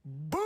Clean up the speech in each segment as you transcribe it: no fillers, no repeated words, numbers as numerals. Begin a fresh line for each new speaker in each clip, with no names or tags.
Boom!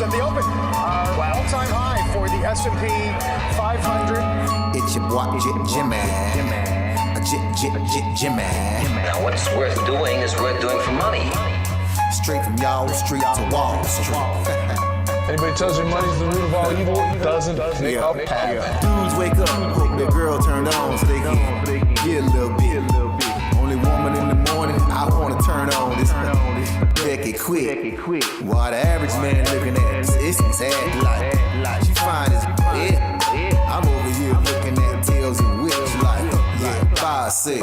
At the open, all-time high for the S&P 500.
It's your boy Jimmy.
Now, what's worth doing is worth doing for money.
Straight from y'all street to Wall Street.
Anybody tells you money's the root of all evil, doesn't make up half.
Dudes wake up, hope their girl turned on so they can get a little bit. Only woman in the morning, I wanna turn on this. Becky quick. While the average man looking at it's sad like she fine as yeah. I'm over here looking at tails and whips like yeah, 5'6".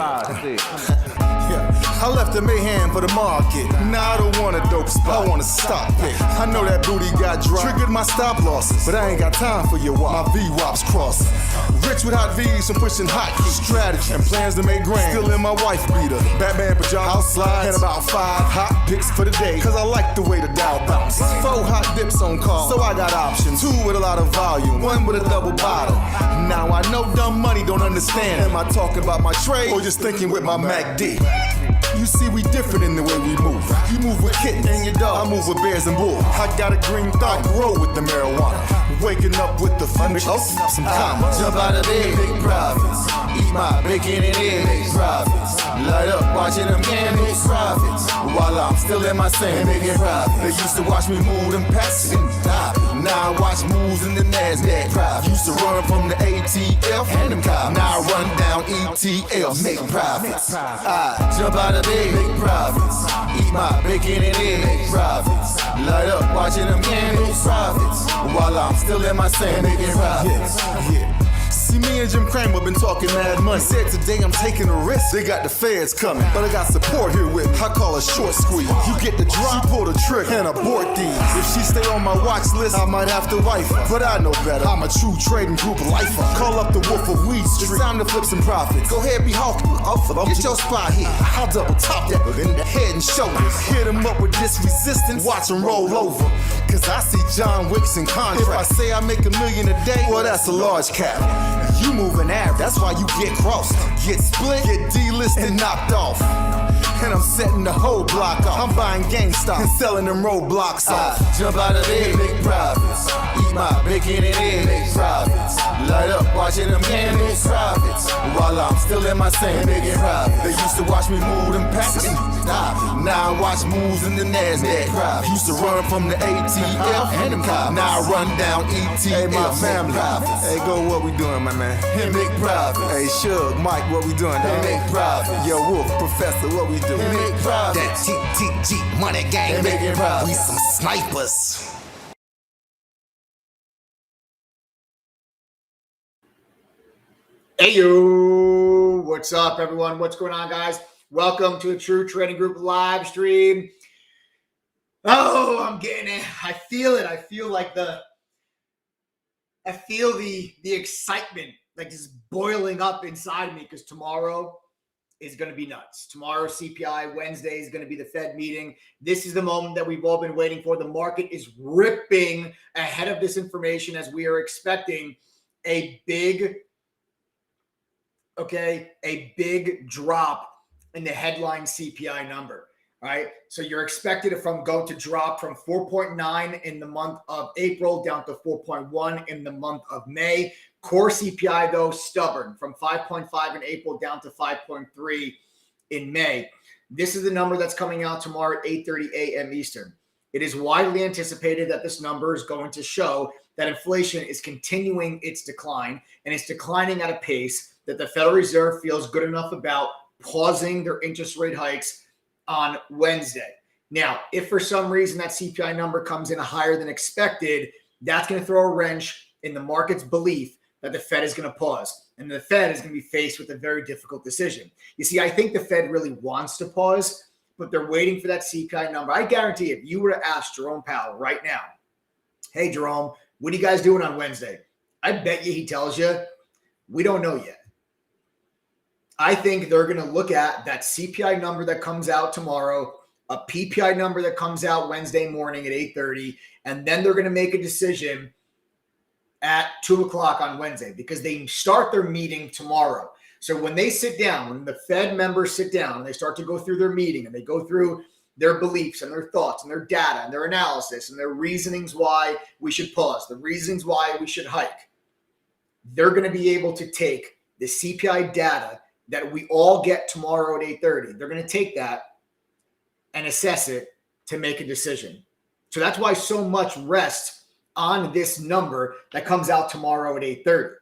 I left the mayhem for the market. Now I don't want a dope spot, I want a stock pick. I know that booty got dry, triggered my stop losses, but I ain't got time for your wop. My V-wops crossing. Rich with hot V's and pushing hot keys. Strategy and plans to make grand. Still in my wife beater. Batman pajamas, house slides, and about 5 hot picks for the day. Cause I like the way the Dow bounce. 4 hot dips on call, so I got options. 2 with a lot of volume, 1 with a double bottle. Now I know dumb money don't understand. Am I talking about my trade or just thinking with my MACD? You see, we different in the way we move. You move with kittens and your dog, I move with bears and wolves. I got a green thought, grow with the marijuana. Waking up with the fun, open up some commas. Jump out of bed, big profits. Eat my bacon and eggs, big profits. Light up, watching them candles, profits. While I'm still in my sand, making profits. They used to watch me move them packs and stop. Now I watch moves in the NASDAQ. Profits. Used to run from the ATF and them cops. Now I run down ETL, make profits. I jump out of bed, make profits. Eat my bacon and eggs, make profits. Light up, watching them candles, profits. While I'm still in my sand, making profits. Yeah. See, me and Jim Cramer been talking mad money. Said today I'm taking a risk. They got the feds coming, but I got support here with me. I call a short squeeze. You get the drop, she pull the trigger and abort these. If she stay on my watch list, I might have to wife her, but I know better. I'm a true trading group lifer. Call up the Wolf of Weed Street. It's time to flip some profits. Go ahead, be hawking. Get your spot here. I'll double top that in the head and shoulders. Hit him up with this resistance. Watch him roll over. Cause I see John Wicks in contract. If I say I make $1 million a day, well, that's a large cap. You moving average, that's why you get crossed. Get split, get delisted, and knocked off. And I'm setting the whole block off. I'm buying GameStop and selling them roadblocks off. Jump out of bed, make profits. Eat my bacon and eggs, make profits. Light up, watching them gain big profits while I'm still in my same big profit. They used to watch me move them packs. Stop. Now I watch moves in the NASDAQ. Used to run from the ATF and them cops. Now I run down ETF. Hey, my family. Hey, go, what we doing, my man? Make profit. Hey, Shug, Mike, what we doing, dog? Make profit. Yo, Wolf, Professor, what we doing? Make profit. That TTG money gang, making profit. We some snipers.
Hey, yo, what's up, everyone? What's going on, guys? Welcome to a True Trading Group live stream. Oh, I'm getting it. I feel it. I feel the excitement like just boiling up inside me because tomorrow is going to be nuts. Tomorrow, CPI, Wednesday is going to be the Fed meeting. This is the moment that we've all been waiting for. The market is ripping ahead of this information as we are expecting a big drop in the headline CPI number, right? So you're expected to drop from 4.9 in the month of April down to 4.1 in the month of May. Core CPI, though, stubborn, from 5.5 in April down to 5.3 in May. This is the number that's coming out tomorrow at 8:30 a.m. Eastern. It is widely anticipated that this number is going to show that inflation is continuing its decline, and it's declining at a pace that the Federal Reserve feels good enough about pausing their interest rate hikes on Wednesday. Now, if for some reason that CPI number comes in higher than expected, that's going to throw a wrench in the market's belief that the Fed is going to pause. And the Fed is going to be faced with a very difficult decision. You see, I think the Fed really wants to pause, but they're waiting for that CPI number. I guarantee if you were to ask Jerome Powell right now, hey, Jerome, what are you guys doing on Wednesday? I bet you he tells you, we don't know yet. I think they're going to look at that CPI number that comes out tomorrow, a PPI number that comes out Wednesday morning at 8:30, and then they're going to make a decision at 2 o'clock on Wednesday because they start their meeting tomorrow. So when they sit down, when the Fed members sit down and they start to go through their meeting and they go through their beliefs and their thoughts and their data and their analysis and their reasonings why we should pause, the reasons why we should hike, they're going to be able to take the CPI data that we all get tomorrow at 8:30. They're going to take that and assess it to make a decision. So that's why so much rests on this number that comes out tomorrow at 8:30,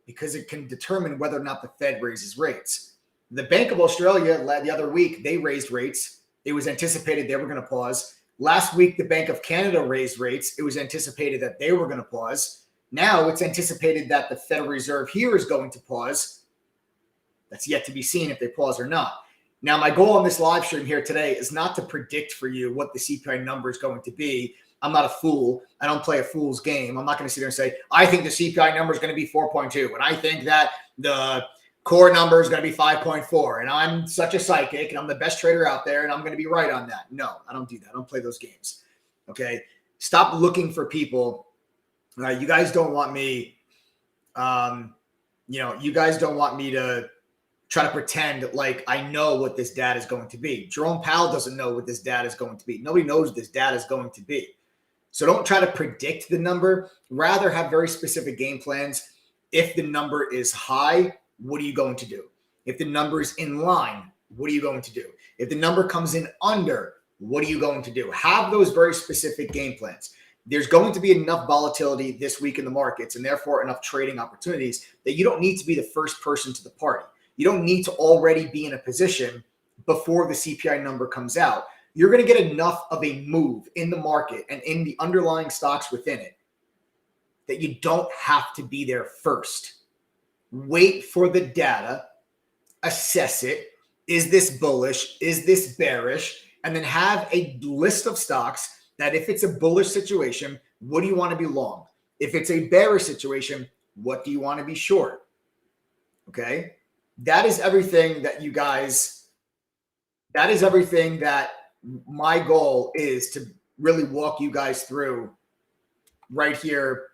because it can determine whether or not the Fed raises rates. The Bank of Australia, the other week, they raised rates. It was anticipated they were going to pause. Last week, the Bank of Canada raised rates. It was anticipated that they were going to pause. Now it's anticipated that the Federal Reserve here is going to pause. That's yet to be seen if they pause or not. Now, my goal on this live stream here today is not to predict for you what the CPI number is going to be. I'm not a fool. I don't play a fool's game. I'm not going to sit there and say, I think the CPI number is going to be 4.2, and I think that the core number is going to be 5.4, and I'm such a psychic, and I'm the best trader out there, and I'm going to be right on that. No, I don't do that. I don't play those games, okay? Stop looking for people. You guys don't want me, you guys don't want me to try to pretend like I know what this data is going to be. Jerome Powell doesn't know what this data is going to be. Nobody knows what this data is going to be. So don't try to predict the number. Rather have very specific game plans. If the number is high, what are you going to do? If the number is in line, what are you going to do? If the number comes in under, what are you going to do? Have those very specific game plans. There's going to be enough volatility this week in the markets and therefore enough trading opportunities that you don't need to be the first person to the party. You don't need to already be in a position before the CPI number comes out. You're going to get enough of a move in the market and in the underlying stocks within it that you don't have to be there first. Wait for the data, assess it. Is this bullish? Is this bearish? And then have a list of stocks that if it's a bullish situation, what do you want to be long? If it's a bearish situation, what do you want to be short? Okay? That is everything that my goal is to really walk you guys through right here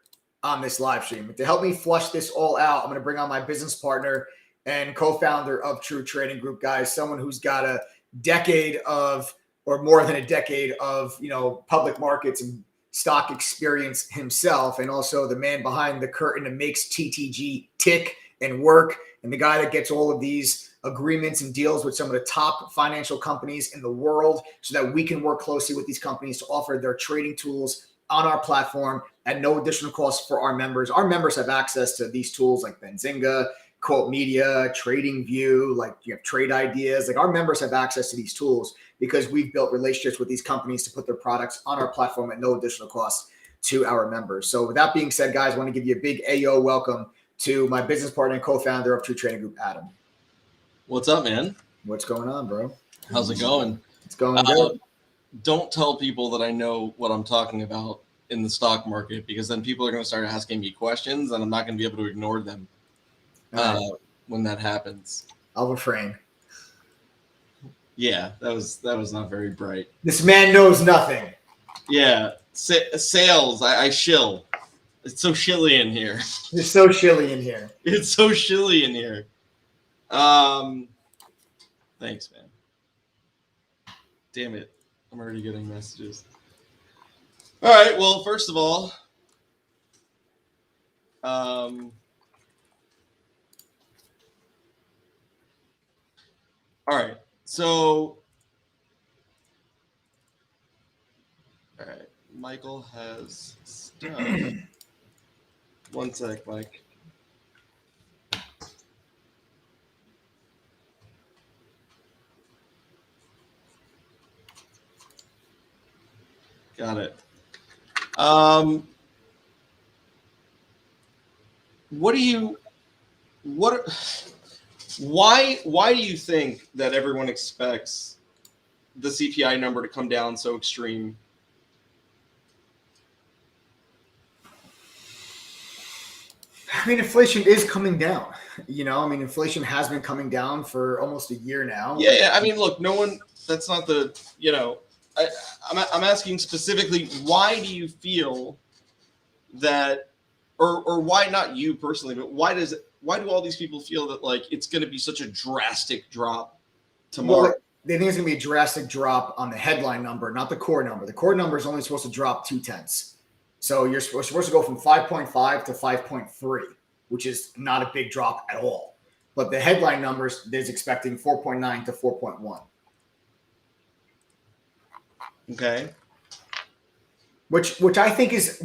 on this live stream. To help me flush this all out, I'm going to bring on my business partner and co-founder of True Trading Group, guys, someone who's got or more than a decade of, public markets and stock experience himself, and also the man behind the curtain that makes TTG tick and work, and the guy that gets all of these agreements and deals with some of the top financial companies in the world so that we can work closely with these companies to offer their trading tools on our platform at no additional cost for our members. Our members have access to these tools like Benzinga, Quote Media, Trading View, like you have trade ideas. Like our members have access to these tools because we've built relationships with these companies to put their products on our platform at no additional cost to our members. So with that being said, guys, I want to give you a big AO welcome to my business partner and co-founder of True Trading Group, Adam.
What's up, man?
What's going on, bro?
How's it going?
It's going good.
Don't tell people that I know what I'm talking about in the stock market, because then people are going to start asking me questions and I'm not going to be able to ignore them when that happens.
I'll refrain.
Yeah, that was not very bright.
This man knows nothing.
Yeah, sales. I shill. It's so shilly in here.
It's so chilly in here.
It's so chilly in here. Thanks, man. Damn it. I'm already getting messages. All right. Well, first of all, all right. So, all right. Michael has stuff. One sec, Mike. Got it. Why do you think that everyone expects the CPI number to come down so extreme?
I mean, inflation is coming down. Inflation has been coming down for almost a year now.
Yeah. I mean, look, no one. That's not the. I'm asking specifically, why do you feel that, or why not you personally, but why do all these people feel that like it's going to be such a drastic drop tomorrow?
Well, they think it's going to be a drastic drop on the headline number, not the core number. The core number is only supposed to drop 0.2. So you're supposed to go from 5.5 to 5.3, which is not a big drop at all. But the headline numbers is expecting 4.9 to 4.1.
Okay.
Which I think is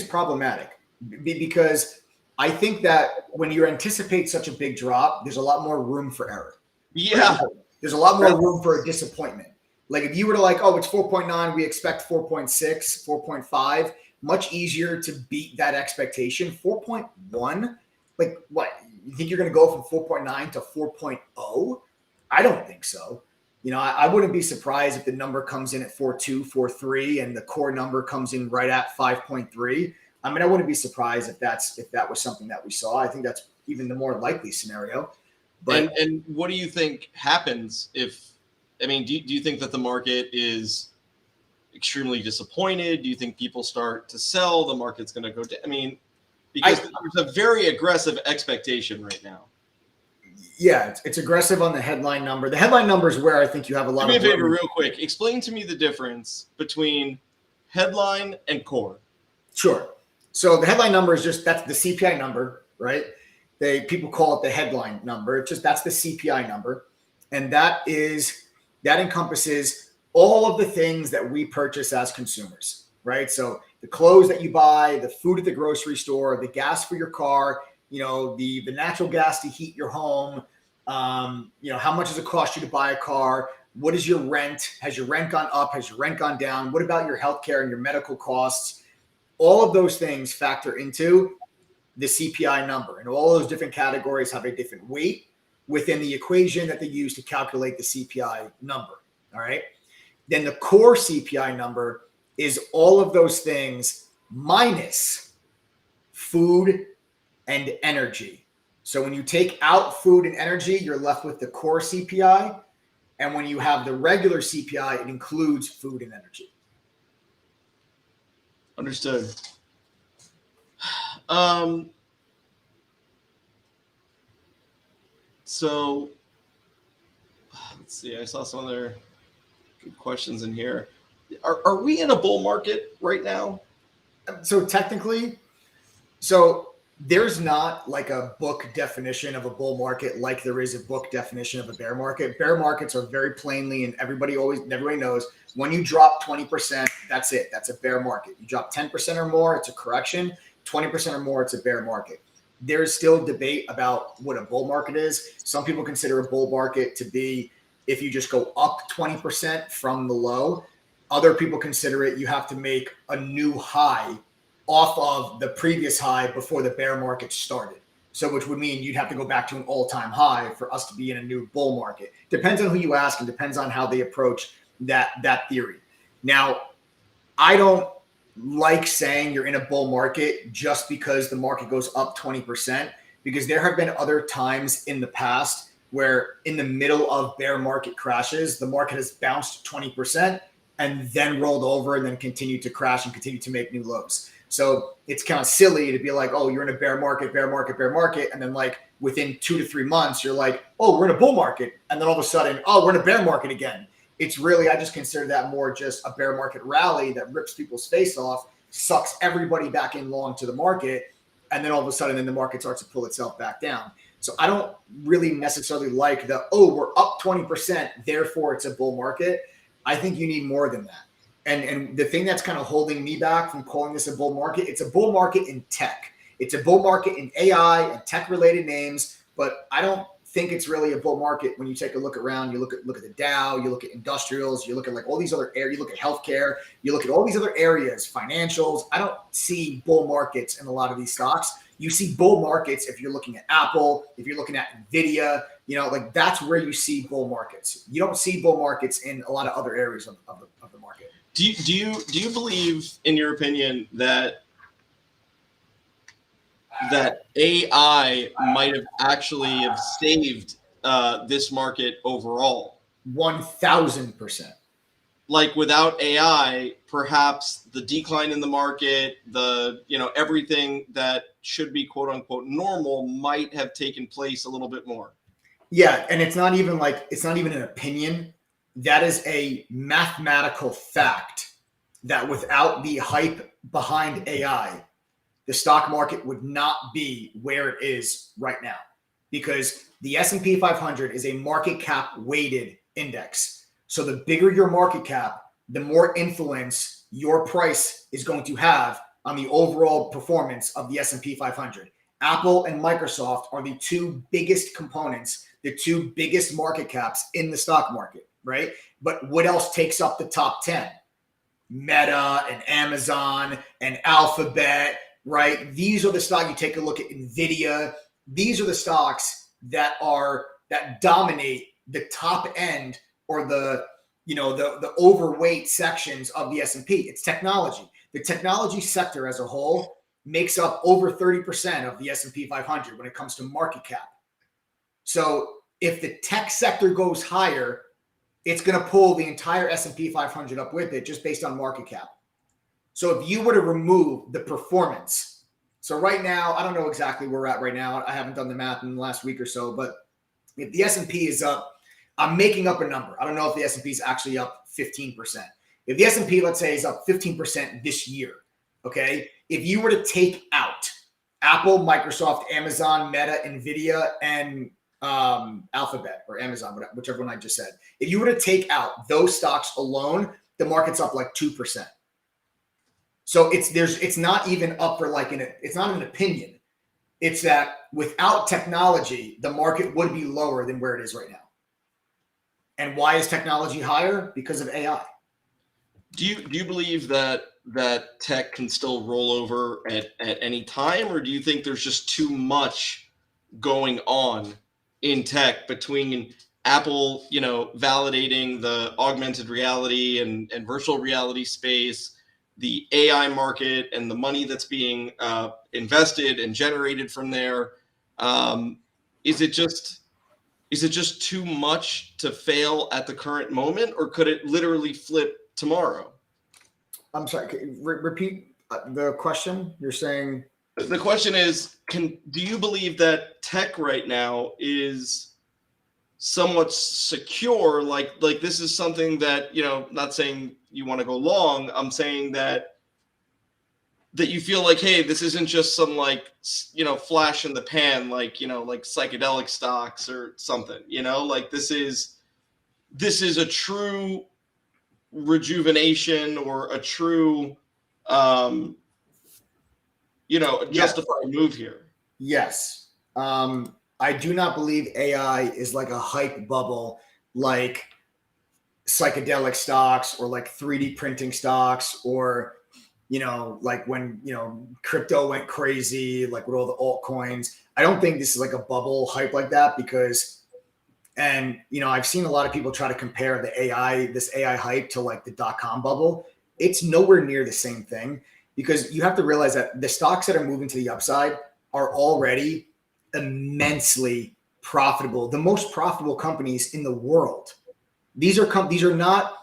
problematic, because I think that when you anticipate such a big drop, there's a lot more room for error.
Yeah.
There's a lot more room for a disappointment. Like if you were to like, oh, it's 4.9, we expect 4.6, 4.5, much easier to beat that expectation. 4.1, like what? You think you're going to go from 4.9 to 4.0? I don't think so. I wouldn't be surprised if the number comes in at 4.2, 4.3, and the core number comes in right at 5.3. I mean, I wouldn't be surprised if that was something that we saw. I think that's even the more likely scenario. But
and what do you think happens if? I mean, do you think that the market is extremely disappointed? Do you think people start to sell? The market's going to go down? I mean, because there's a very aggressive expectation right now.
Yeah, it's aggressive on the headline number. The headline number is where I think you have a lot of.
Do me a favor, real quick. Explain to me the difference between headline and core.
Sure. So the headline number is that's the CPI number, right? People call it the headline number. It's that's the CPI number, and that encompasses all of the things that we purchase as consumers, right? So the clothes that you buy, the food at the grocery store, the gas for your car. The natural gas to heat your home, how much does it cost you to buy a car? What is your rent? Has your rent gone up? Has your rent gone down? What about your healthcare and your medical costs? All of those things factor into the CPI number, and all those different categories have a different weight within the equation that they use to calculate the CPI number. All right. Then the core CPI number is all of those things minus food and energy. So when you take out food and energy, you're left with the core CPI. And when you have the regular CPI, it includes food and energy.
Understood. So let's see. I saw some other good questions in here. Are we in a bull market right now?
So technically, so there's not like a book definition of a bull market like there is a book definition of a bear market. Bear markets are very plainly, and everybody knows when you drop 20%, that's it. That's a bear market. You drop 10% or more, it's a correction. 20% or more, it's a bear market. There's still debate about what a bull market is. Some people consider a bull market to be if you just go up 20% from the low. Other people consider it you have to make a new high off of the previous high before the bear market started. So which would mean you'd have to go back to an all-time high for us to be in a new bull market. Depends on who you ask and depends on how they approach that theory. Now, I don't like saying you're in a bull market just because the market goes up 20%, because there have been other times in the past where in the middle of bear market crashes, the market has bounced 20% and then rolled over and then continued to crash and continue to make new lows. So it's kind of silly to be like, oh, you're in a bear market. And then like within 2 to 3 months, you're like, oh, we're in a bull market. And then all of a sudden, oh, we're in a bear market again. It's really, I just consider that more just a bear market rally that rips people's face off, sucks everybody back in long to the market. And then all of a sudden, then the market starts to pull itself back down. So I don't really necessarily like we're up 20%, therefore it's a bull market. I think you need more than that. And the thing that's kind of holding me back from calling this a bull market, it's a bull market in tech. It's a bull market in AI and tech-related names, but I don't think it's really a bull market when you take a look around. You look at the Dow, you look at industrials, you look at like all these other areas, you look at healthcare, you look at all these other areas, financials. I don't see bull markets in a lot of these stocks. You see bull markets if you're looking at Apple, if you're looking at Nvidia, like that's where you see bull markets. You don't see bull markets in a lot of other areas of the market.
Do you believe, in your opinion, that AI might have actually have saved this market overall?
1,000%.
Like without AI, perhaps the decline in the market, everything that should be quote unquote normal might have taken place a little bit more.
Yeah, and it's not even an opinion. That is a mathematical fact that without the hype behind AI, the stock market would not be where it is right now, because the S&P 500 is a market cap weighted index. So the bigger your market cap, the more influence your price is going to have on the overall performance of the S&P 500. Apple and Microsoft are the two biggest components, the two biggest market caps in the stock market, right? But what else takes up the top 10? Meta and Amazon and Alphabet, right? These are the stocks. You take a look at Nvidia. These are the stocks that dominate the top end or the overweight sections of the S&P. It's technology. The technology sector as a whole makes up over 30% of the S&P 500 when it comes to market cap. So if the tech sector goes higher, it's going to pull the entire S&P 500 up with it just based on market cap. So if you were to remove the performance, so right now, I don't know exactly where we're at right now. I haven't done the math in the last week or so, but if the S&P is up, I'm making up a number. I don't know if the S&P is actually up 15%. If the S&P, let's say, is up 15% this year, okay? If you were to take out Apple, Microsoft, Amazon, Meta, Nvidia, and Alphabet or Amazon, whichever one I just said, if you were to take out those stocks alone, the market's up like 2%. So it's not even up for it's not an opinion. It's that without technology, the market would be lower than where it is right now. And why is technology higher? Because of AI.
Do you believe that tech can still roll over at any time, or do you think there's just too much going on in tech between Apple, validating the augmented reality and virtual reality space, the AI market, and the money that's being invested and generated from there? Is it just too much to fail at the current moment, or could it literally flip tomorrow?
I'm sorry, repeat the question. You're saying
the question is, do you believe that tech right now is somewhat secure? Like this is something that, not saying you want to go long. I'm saying that that you feel like, hey, this isn't just some like, flash in the pan, like, like psychedelic stocks or something, like this is a true rejuvenation or a true, justified move here.
Yes. I do not believe AI is like a hype bubble, like psychedelic stocks or like 3D printing stocks, or like when crypto went crazy, like with all the altcoins. I don't think this is like a bubble hype like that, because I've seen a lot of people try to compare this AI hype to like the .com bubble. It's nowhere near the same thing, because you have to realize that the stocks that are moving to the upside are already immensely profitable, the most profitable companies in the world. These are not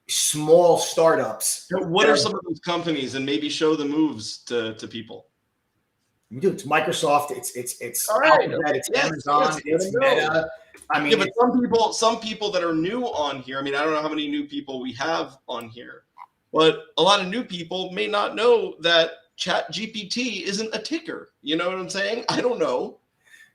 small startups.
What are some of those companies, and maybe show the moves to people?
Dude, it's Microsoft, it's
all right.
Alphabet, it's Amazon, it's Meta. I mean,
but some people that are new on here. I mean, I don't know how many new people we have on here, but a lot of new people may not know that ChatGPT isn't a ticker. You know what I'm saying? I don't know.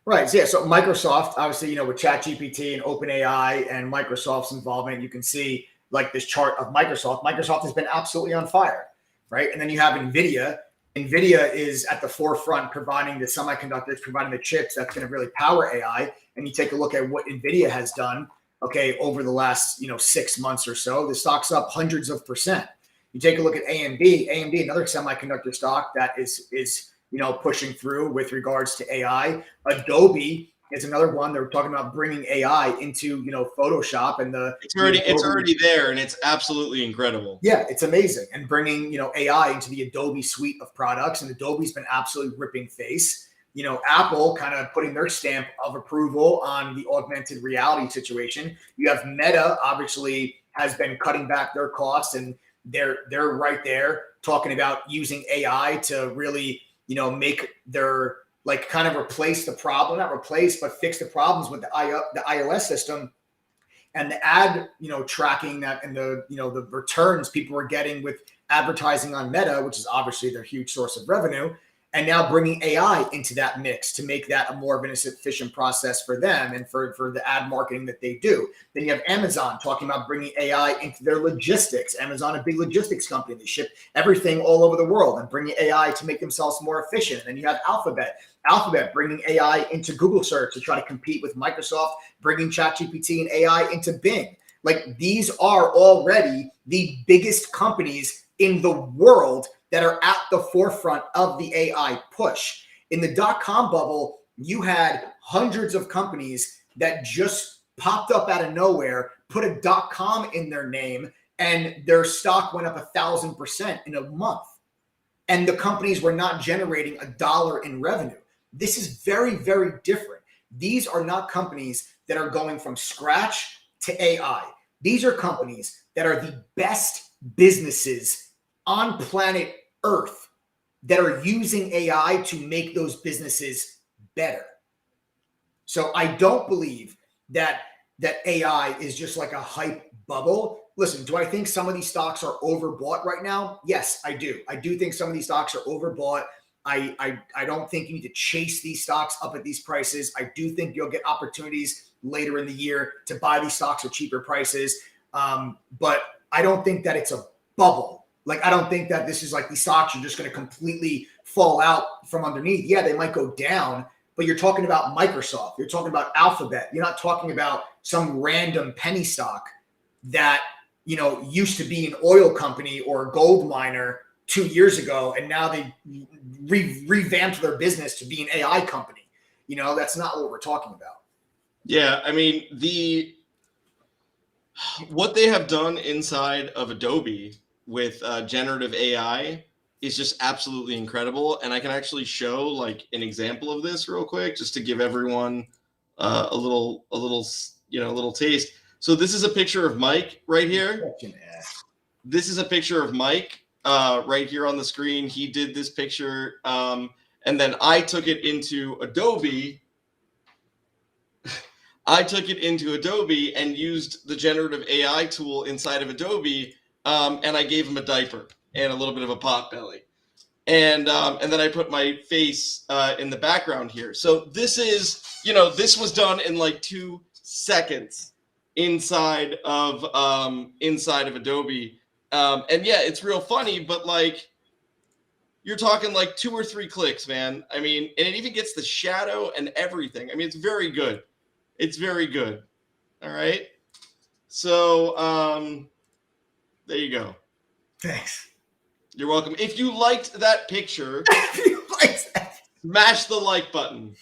Right. So, yeah. So Microsoft, obviously, with ChatGPT and OpenAI and Microsoft's involvement, you can see like this chart of Microsoft. Microsoft has been absolutely on fire, right? And then you have NVIDIA. NVIDIA is at the forefront, providing the semiconductors, providing the chips that's going to really power AI. And you take a look at what NVIDIA has done, okay, over the last 6 months or so. The stock's up hundreds of percent. You take a look at AMD, another semiconductor stock that is pushing through with regards to AI. Adobe is another one. They're talking about bringing AI into Photoshop, and it's
already there, and it's absolutely incredible.
Yeah, it's amazing. And bringing AI into the Adobe suite of products, and Adobe's been absolutely ripping face. Apple kind of putting their stamp of approval on the augmented reality situation. You have Meta, obviously, has been cutting back their costs, and they're right there talking about using AI to really make their kind of replace the problem, not replace, but fix the problems with the iOS system and the ad, tracking that, and the returns people are getting with advertising on Meta, which is obviously their huge source of revenue. And now bringing AI into that mix to make that a more of an efficient process for them and for the ad marketing that they do. Then you have Amazon talking about bringing AI into their logistics. Amazon, a big logistics company, they ship everything all over the world, and bringing AI to make themselves more efficient. And then you have Alphabet bringing AI into Google search to try to compete with Microsoft, bringing ChatGPT and AI into Bing. Like, these are already the biggest companies in the world that are at the forefront of the AI push. In the .com bubble, you had hundreds of companies that just popped up out of nowhere, put a .com in their name, and their stock went up 1,000% in a month. And the companies were not generating $1 in revenue. This is very, very different. These are not companies that are going from scratch to AI. These are companies that are the best businesses on planet Earth that are using AI to make those businesses better. So I don't believe that AI is just like a hype bubble. Listen, do I think some of these stocks are overbought right now? Yes, I do. I do think some of these stocks are overbought. I don't think you need to chase these stocks up at these prices. I do think you'll get opportunities later in the year to buy these stocks at cheaper prices. But I don't think that it's a bubble. Like, I don't think that this is like these stocks are just going to completely fall out from underneath. Yeah, they might go down, but you're talking about Microsoft. You're talking about Alphabet. You're not talking about some random penny stock that, used to be an oil company or a gold miner 2 years ago, and now they revamped their business to be an AI company. That's not what we're talking about.
Yeah, I mean, what they have done inside of Adobe with generative AI is just absolutely incredible. And I can actually show like an example of this real quick, just to give everyone a little taste. So this is a picture of Mike right here. This is a picture of Mike right here on the screen. He did this picture. And then I took it into Adobe. And used the generative AI tool inside of Adobe. And I gave him a diaper and a little bit of a pot belly. and then I put my face in the background here. So this is, this was done in like 2 seconds inside of Adobe, and yeah, it's real funny, but like you're talking like 2 or 3 clicks, man. I mean, and it even gets the shadow and everything. I mean, it's very good. It's very good. All right. So there you go.
Thanks.
You're welcome. If you liked that picture, smash the like button.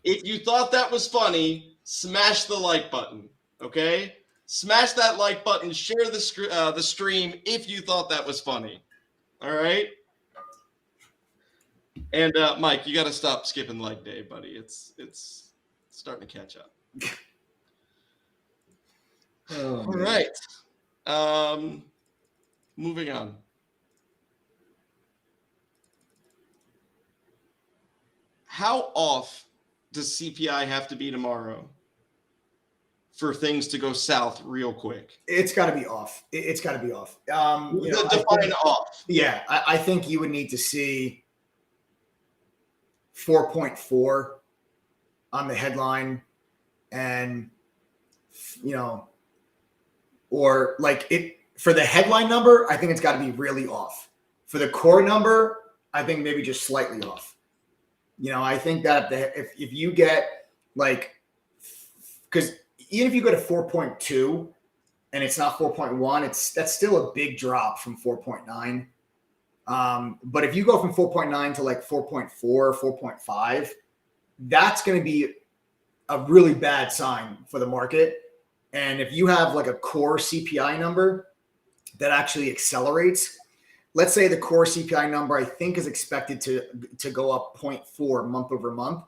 If you thought that was funny, smash the like button. Okay? Smash that like button. Share the stream if you thought that was funny. All right? And Mike, you got to stop skipping leg day, buddy. It's starting to catch up. All right. Moving on. How off does CPI have to be tomorrow for things to go south real quick?
It's got to be off. It's got to be off.
Define off.
Yeah, I think you would need to see 4.4 on the headline, and or like it for the headline number. I think it's got to be really off. For the core number, I think maybe just slightly off. I think that if you get like, because even if you go to 4.2 and it's not 4.1, that's still a big drop from 4.9. But if you go from 4.9 to like 4.4, 4.5, that's going to be a really bad sign for the market. And if you have like a core CPI number that actually accelerates, let's say the core CPI number I think is expected to go up 0.4 month over month.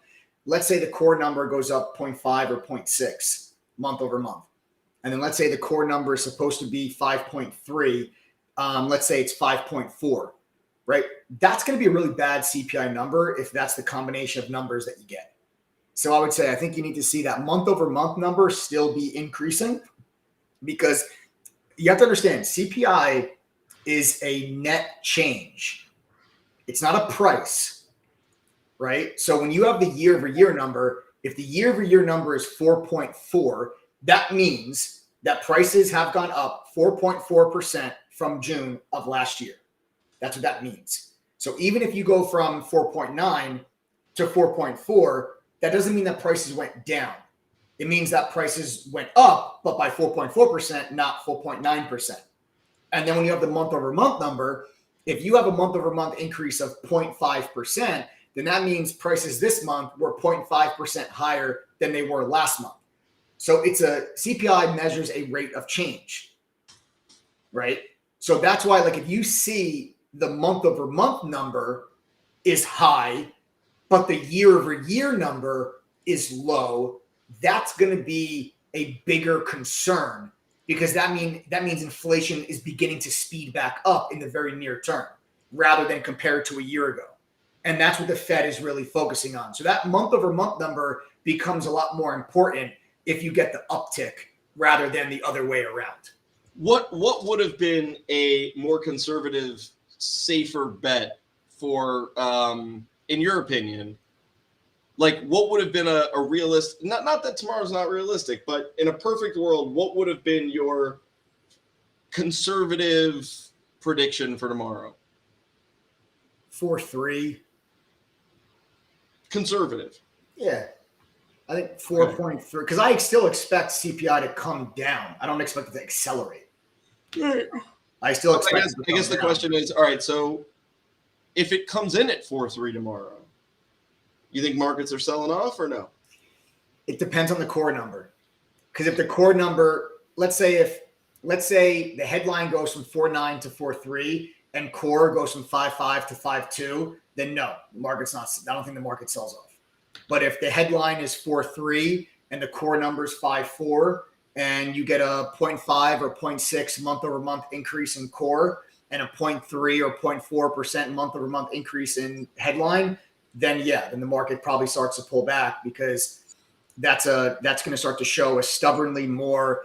Let's say the core number goes up 0.5 or 0.6 month over month. And then let's say the core number is supposed to be 5.3. Let's say it's 5.4, right? That's going to be a really bad CPI number if that's the combination of numbers that you get. So I would say I think you need to see that month over month number still be increasing, because you have to understand CPI is a net change. It's not a price, right? So when you have the year over year number, if the year over year number is 4.4, that means that prices have gone up 4.4% from June of last year. That's what that means. So even if you go from 4.9 to 4.4, that doesn't mean that prices went down. It means that prices went up, but by 4.4%, not 4.9%. And then when you have the month over month number, if you have a month over month increase of 0.5%, then that means prices this month were 0.5% higher than they were last month. So it's a CPI measures a rate of change, right? So that's why, like, if you see the month over month number is high, but the year over year number is low, that's going to be a bigger concern, because that means inflation is beginning to speed back up in the very near term rather than compared to a year ago. And that's what the Fed is really focusing on. So that month over month number becomes a lot more important if you get the uptick rather than the other way around.
What would have been a more conservative, safer bet for, in your opinion? Like, what would have been a realistic, not that tomorrow's not realistic, but in a perfect world, what would have been your conservative prediction for tomorrow?
4.3.
Conservative.
Yeah. I think 4.3, because I still expect CPI to come down. I don't expect it to accelerate. I still expect
I guess the question is, all right, so if it comes in at 4.3 tomorrow, you think markets are selling off or no?
It depends on the core number. Because if the core number, let's say the headline goes from 4.9 to 4.3 and core goes from 5.5 to 5.2, then no, the market's not. I don't think the market sells off. But if the headline is 4.3 and the core number is 5.4, and you get a 0.5 or 0.6 month over month increase in core and a 0.3 or 0.4% month over month increase in headline, then the market probably starts to pull back, because that's going to start to show a stubbornly more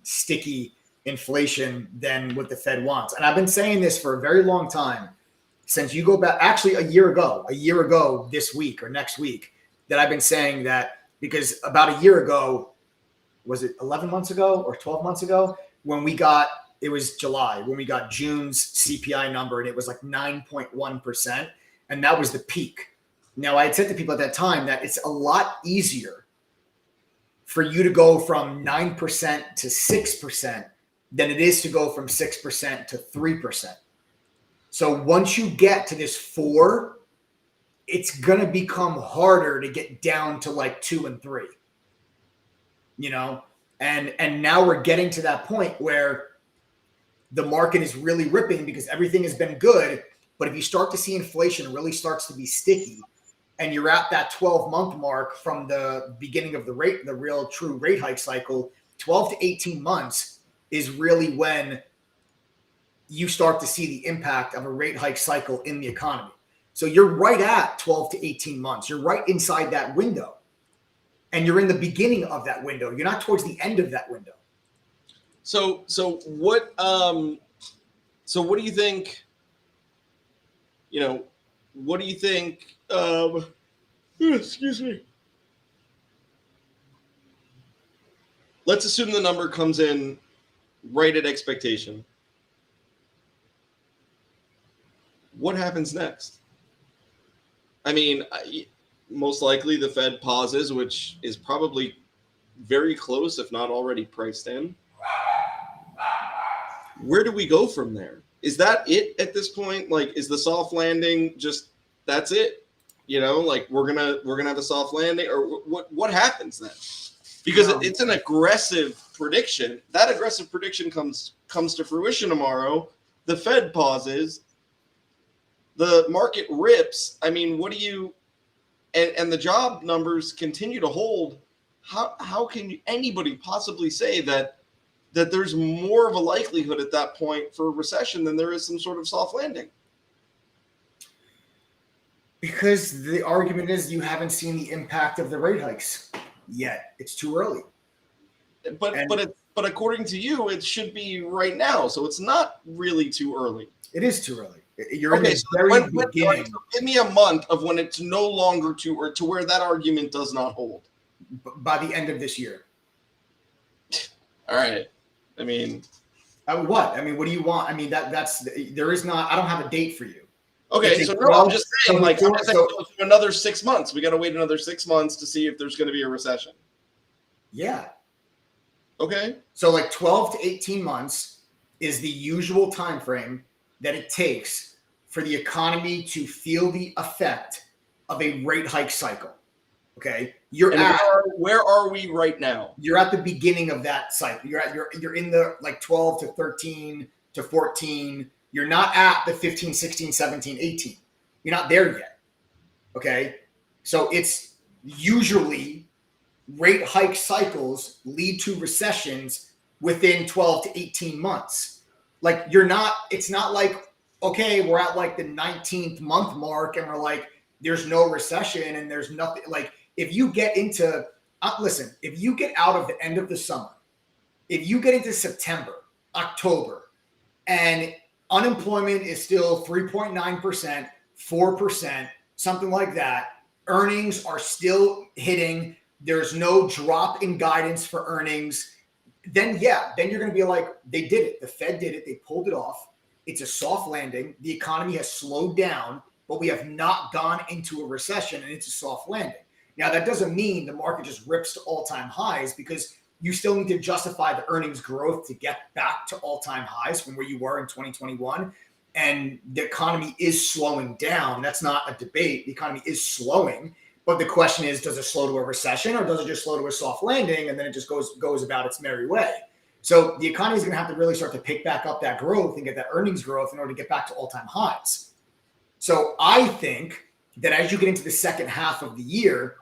sticky inflation than what the Fed wants. And I've been saying this for a very long time. since you go back, actually a year ago this week or next week, that I've been saying that, because about a year ago, was it 11 months ago or 12 months ago, when we got, it was July, when we got June's CPI number, and it was like 9.1%. And that was the peak. Now, I had said to people at that time that it's a lot easier for you to go from 9% to 6% than it is to go from 6% to 3%. So once you get to this 4, it's going to become harder to get down to like 2 and 3, you know? And now we're getting to that point where the market is really ripping because everything has been good. But if you start to see inflation really starts to be sticky, and you're at that 12-month mark from the beginning of the real true rate hike cycle, 12 to 18 months is really when you start to see the impact of a rate hike cycle in the economy. So you're right at 12 to 18 months. You're right inside that window. And you're in the beginning of that window. You're not towards the end of that window.
So what do you think, what do you think, excuse me. Let's assume the number comes in right at expectation. What happens next? I mean, most likely the Fed pauses, which is probably very close, if not already priced in. Where do we go from there? Is that it at this point? Like, is the soft landing just, that's it? Like we're gonna have a soft landing, or what happens then? Because it's an aggressive prediction. That aggressive prediction comes to fruition tomorrow. The Fed pauses. The market rips. I mean, what do you? And the job numbers continue to hold. How can anybody possibly say that there's more of a likelihood at that point for a recession than there is some sort of soft landing?
Because the argument is you haven't seen the impact of the rate hikes yet. It's too early.
But according to you, it should be right now. So it's not really too early.
It is too early. You're
okay.
In the very beginning.
Give me a month of when it's no longer to where that argument does not hold.
By the end of this year.
All right. I mean,
what? I mean, what do you want? I mean, there is not. I don't have a date for you.
Okay, so no, I'm just saying, another 6 months. We got to wait another 6 months to see if there's going to be a recession.
Yeah.
Okay.
So like 12 to 18 months is the usual time frame that it takes for the economy to feel the effect of a rate hike cycle. Okay.
Where are we right now?
You're at the beginning of that cycle. You're in the like 12 to 13 to 14. You're not at the 15, 16, 17, 18. You're not there yet. Okay. So it's usually rate hike cycles lead to recessions within 12 to 18 months. Like it's not like, okay, we're at like the 19th month mark and we're like, there's no recession and there's nothing. Like if you get into, if you get out of the end of the summer, if you get into September, October, and unemployment is still 3.9%, 4%, something like that, earnings are still hitting, there's no drop in guidance for earnings, then you're going to be like, they did it. The Fed did it. They pulled it off. It's a soft landing. The economy has slowed down, but we have not gone into a recession, and it's a soft landing. Now, that doesn't mean the market just rips to all-time highs, because you still need to justify the earnings growth to get back to all-time highs from where you were in 2021. And the economy is slowing down. That's not a debate. The economy is slowing. But the question is, does it slow to a recession, or does it just slow to a soft landing and then it just goes about its merry way? So the economy is going to have to really start to pick back up that growth and get that earnings growth in order to get back to all-time highs. So I think that as you get into the second half of the year,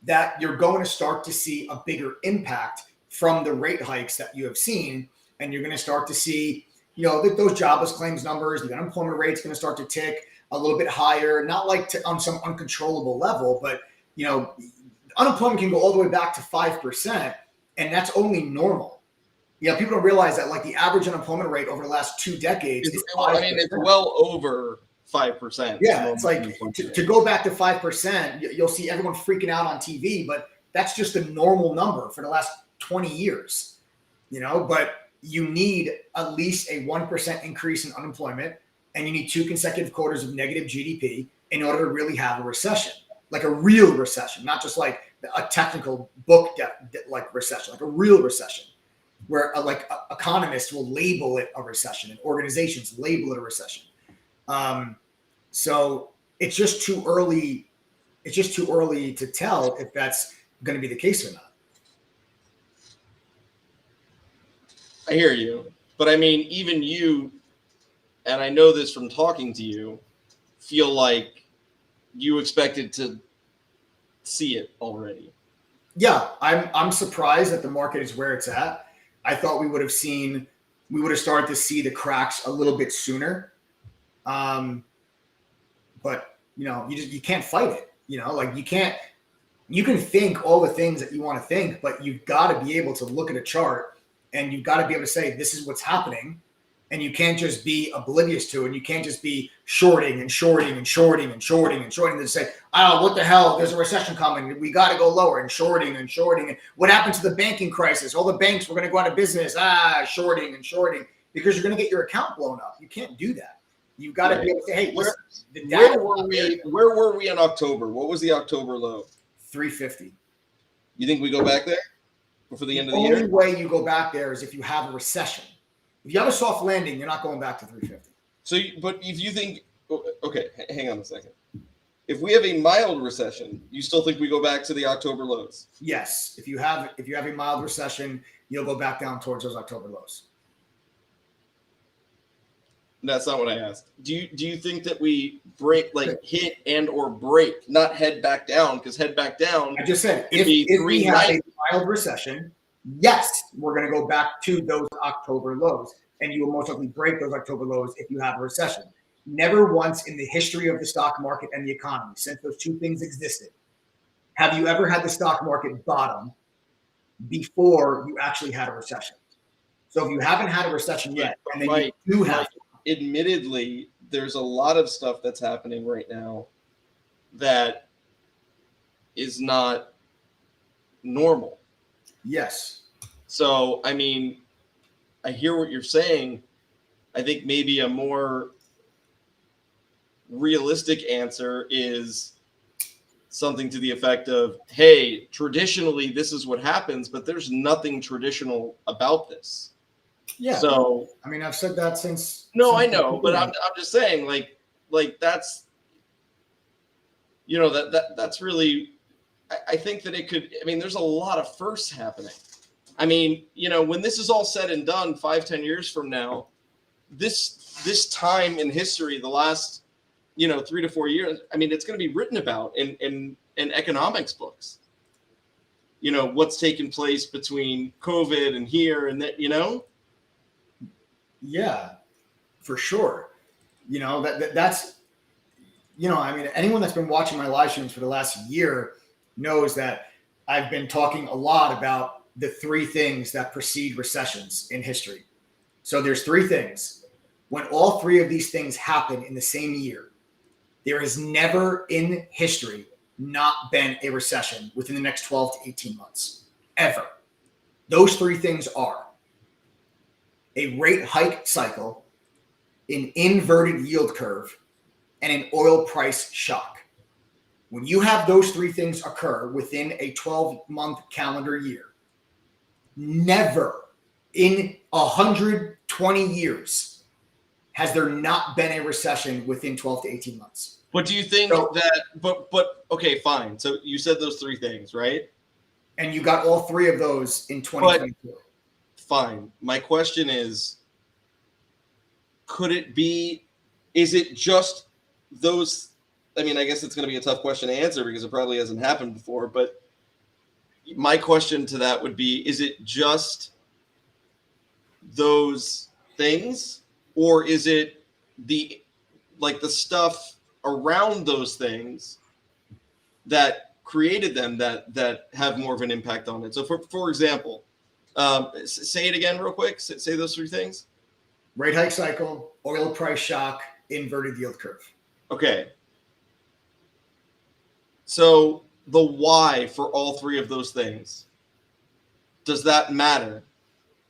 that you're going to start to see a bigger impact from the rate hikes that you have seen. And you're going to start to see, those jobless claims numbers, the unemployment rate's going to start to tick a little bit higher, not like on some uncontrollable level, but, unemployment can go all the way back to 5%. And that's only normal. People don't realize that like the average unemployment rate over the last 2 decades is 5%.
It's well over 5%.
Yeah, it's like to go back to 5%, you'll see everyone freaking out on TV, but that's just a normal number for the last 20 years, but you need at least a 1% increase in unemployment, and you need 2 consecutive quarters of negative GDP in order to really have a recession, like a real recession, not just like a technical book like recession, like a real recession where economists will label it a recession and organizations label it a recession. So it's just too early. It's just too early to tell if that's going to be the case or not.
I hear you, but I mean, even you, and I know this from talking to you, feel like you expected to see it already.
Yeah, I'm surprised that the market is where it's at. I thought we would have started to see the cracks a little bit sooner. But you can't fight it. You can think all the things that you want to think, but you've got to be able to look at a chart and you've got to be able to say, this is what's happening. And you can't just be oblivious to it. You can't just be shorting and shorting and shorting and shorting and shorting and say, oh, what the hell? There's a recession coming. We got to go lower and shorting and shorting. And what happened to the banking crisis? All the banks were going to go out of business. Shorting and shorting, because you're going to get your account blown up. You can't do that. You've got to be able to say, hey,
where were we in October? What was the October low?
350.
You think we go back there before the end of the year?
The only way you go back there is if you have a recession. If you have a soft landing, you're not going back to 350.
So, but if you think, okay, hang on a second. If we have a mild recession, you still think we go back to the October lows?
Yes. If you have a mild recession, you'll go back down towards those October lows.
That's not what I asked. Do you think that we hit and or break, not head back down? Because head back down,
I just said if we have a mild recession, yes, we're going to go back to those October lows, and you will most likely break those October lows if you have a recession. Never once in the history of the stock market and the economy, since those two things existed, have you ever had the stock market bottom before you actually had a recession. So if you haven't had a recession yet, and then you do have,
admittedly, there's a lot of stuff that's happening right now that is not normal.
Yes.
So, I mean, I hear what you're saying. I think maybe a more realistic answer is something to the effect of, hey, traditionally this is what happens, but there's nothing traditional about this.
Yeah.
So,
I mean, I've said that since.
No, I know, but I'm just saying, like that's, you know, that's really, I think that it could, I mean, there's a lot of firsts happening. I mean, you know, when this is all said and done 5-10 years from now, this time in history, the last, 3 to 4 years, I mean, it's going to be written about in economics books. You know, what's taken place between COVID and here and that,
Yeah, for sure. That's, I mean, anyone that's been watching my live streams for the last year knows that I've been talking a lot about the three things that precede recessions in history. So there's three things. When all three of these things happen in the same year, there has never in history not been a recession within the next 12 to 18 months, ever. Those three things are a rate hike cycle, an inverted yield curve, and an oil price shock. When you have those three things occur within a 12-month calendar year, never in 120 years has there not been a recession within 12 to 18 months.
But do you think but okay, fine. So you said those three things, right?
And you got all three of those in 2022.
Fine. My question is is it just those? I mean, I guess it's going to be a tough question to answer because it probably hasn't happened before, but my question to that would be, is it just those things, or is it the stuff around those things that created them that have more of an impact on it? So for example, say it again real quick. Say those three things.
Rate hike cycle, oil price shock, inverted yield curve.
Okay. So the why for all three of those things, does that matter?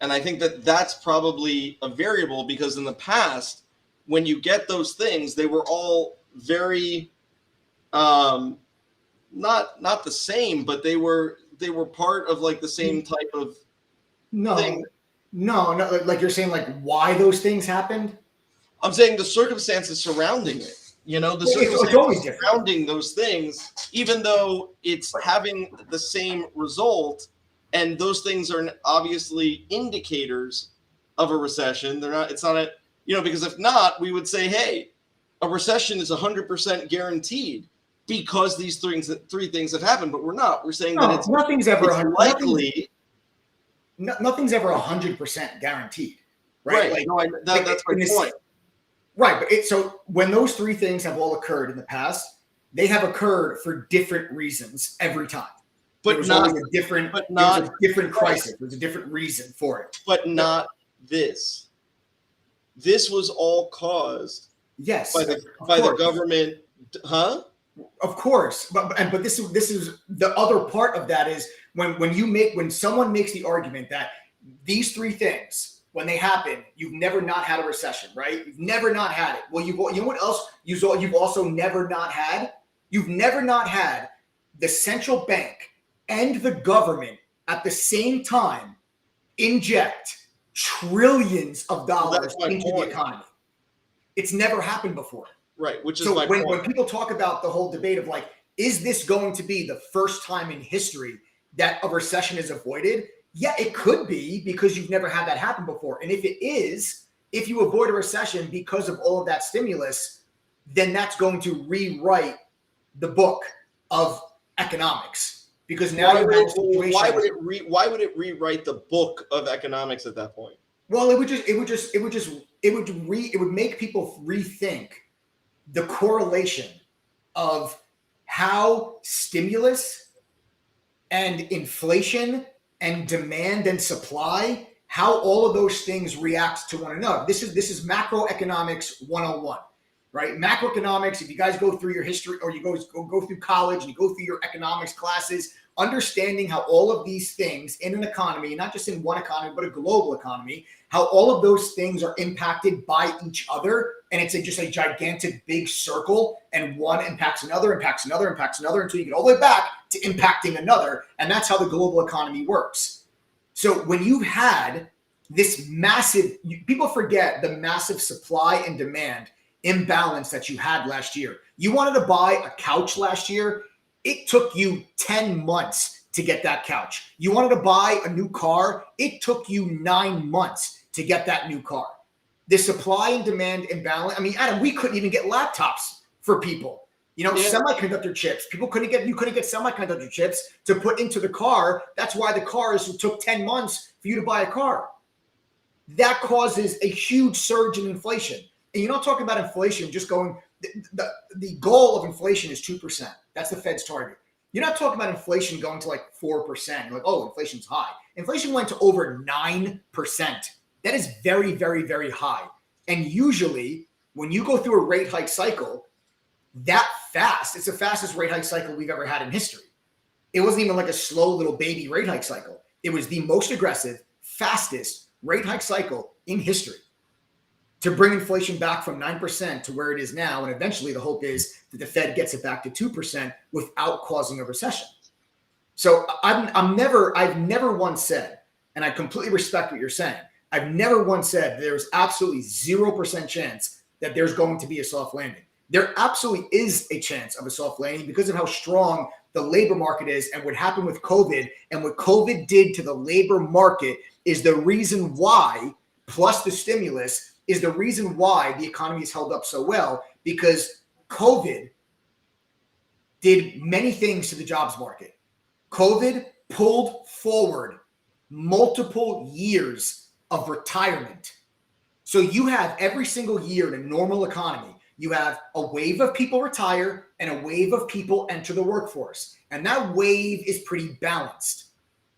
And I think that that's probably a variable, because in the past, when you get those things, they were all very not the same, but they were part of like the same type of thing.
No, like you're saying, like why those things happened.
I'm saying the circumstances surrounding it. You know, the
It's always
circumstances
different.
surrounding those things, even though it's having the same result, and those things are obviously indicators of a recession. They're not. It's not a. Because if not, we would say, hey, a recession is 100% guaranteed because these three things have happened. But we're not. We're saying that it's
nothing's ever
likely.
Nothing's ever 100% guaranteed,
right?
Like,
no, that's my point.
Right, but so when those three things have all occurred in the past, they have occurred for different reasons every time.
But not a
different.
But not
a different crisis. There's a different reason for it.
But not this. This was all caused.
Yes.
By the government, huh?
Of course, but this is the other part of that is when someone makes the argument that these three things, when they happen, you've never not had a recession, right? You've never not had it. Well, you know what else you've also never not had? You've never not had the central bank and the government at the same time inject trillions of dollars into the economy. It's never happened before.
Right, which is
so
my
when
point.
When people talk about the whole debate of like, is this going to be the first time in history that a recession is avoided? Yeah, it could be, because you've never had that happen before. And if it is, if you avoid a recession because of all of that stimulus, then that's going to rewrite the book of economics. Because now
why would it rewrite the book of economics at that point?
Well, it would make people rethink the correlation of how stimulus and inflation and demand and supply, how all of those things react to one another. This is macroeconomics 101, right? Macroeconomics, if you guys go through your history, or you go through college and you go through your economics classes, understanding how all of these things in an economy, not just in one economy, but a global economy, how all of those things are impacted by each other. And it's just a gigantic big circle, and one impacts another, impacts another, impacts another, until you get all the way back to impacting another. And that's how the global economy works. So when you've had this massive, people forget the massive supply and demand imbalance that you had last year. You wanted to buy a couch last year. It took you 10 months to get that couch. You wanted to buy a new car. It took you 9 months to get that new car. The supply and demand imbalance. I mean, Adam, we couldn't even get laptops for people. Semiconductor chips. You couldn't get semiconductor chips to put into the car. That's why the cars took 10 months for you to buy a car. That causes a huge surge in inflation. And you're not talking about inflation just going, the goal of inflation is 2%. That's the Fed's target. You're not talking about inflation going to like 4%. You're like, oh, inflation's high. Inflation went to over 9%. That is very, very, very high. And usually when you go through a rate hike cycle that fast, it's the fastest rate hike cycle we've ever had in history. It wasn't even like a slow little baby rate hike cycle. It was the most aggressive, fastest rate hike cycle in history to bring inflation back from 9% to where it is now. And eventually the hope is that the Fed gets it back to 2% without causing a recession. So I've never once said, and I completely respect what you're saying, I've never once said there's absolutely 0% chance that there's going to be a soft landing. There absolutely is a chance of a soft landing because of how strong the labor market is, and what happened with COVID and what COVID did to the labor market is the reason why, plus the stimulus, is the reason why the economy is held up so well, because COVID did many things to the jobs market. COVID pulled forward multiple years of retirement. So you have every single year in a normal economy, you have a wave of people retire and a wave of people enter the workforce. And that wave is pretty balanced.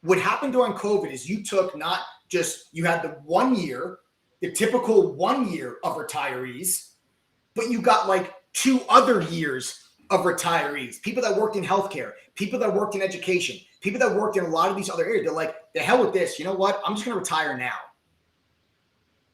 What happened during COVID is you took not just, you had the 1 year, the typical 1 year of retirees, but you got like 2 other years of retirees, people that worked in healthcare, people that worked in education, people that worked in a lot of these other areas. They're like, the hell with this. You know what? I'm just going to retire now.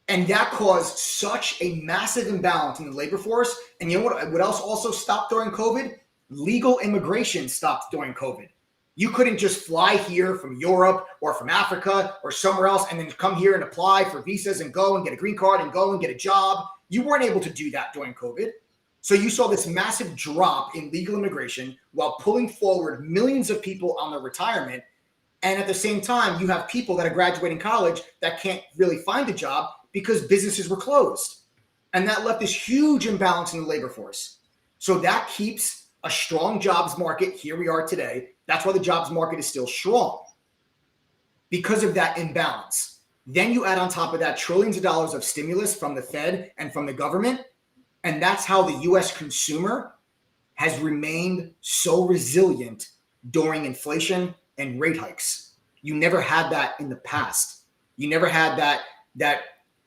And that caused such a massive imbalance in the labor force. And you know what else also stopped during COVID? Legal immigration stopped during COVID. You couldn't just fly here from Europe or from Africa or somewhere else and then come here and apply for visas and go and get a green card and go and get a job. You weren't able to do that during COVID. So you saw this massive drop in legal immigration while pulling forward millions of people on their retirement. And at the same time, you have people that are graduating college that can't really find a job because businesses were closed. And that left this huge imbalance in the labor force. So that keeps a strong jobs market. Here we are today. That's why the jobs market is still strong, because of that imbalance. Then you add on top of that trillions of dollars of stimulus from the Fed and from the government. And that's how the US consumer has remained so resilient during inflation and rate hikes. You never had that in the past. You never had that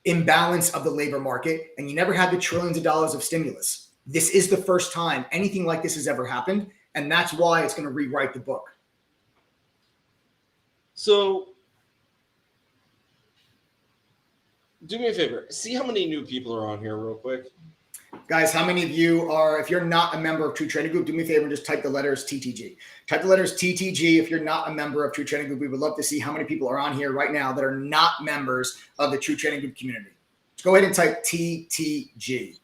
imbalance of the labor market, and you never had the trillions of dollars of stimulus. This is the first time anything like this has ever happened, and that's why it's going to rewrite the book.
So do me a favor. See how many new people are on here real quick.
Guys, how many of you are, if you're not a member of True Trading Group, do me a favor and just type the letters TTG. Type the letters TTG if you're not a member of True Trading Group. We would love to see how many people are on here right now that are not members of the True Trading Group community. Let's go ahead and type TTG.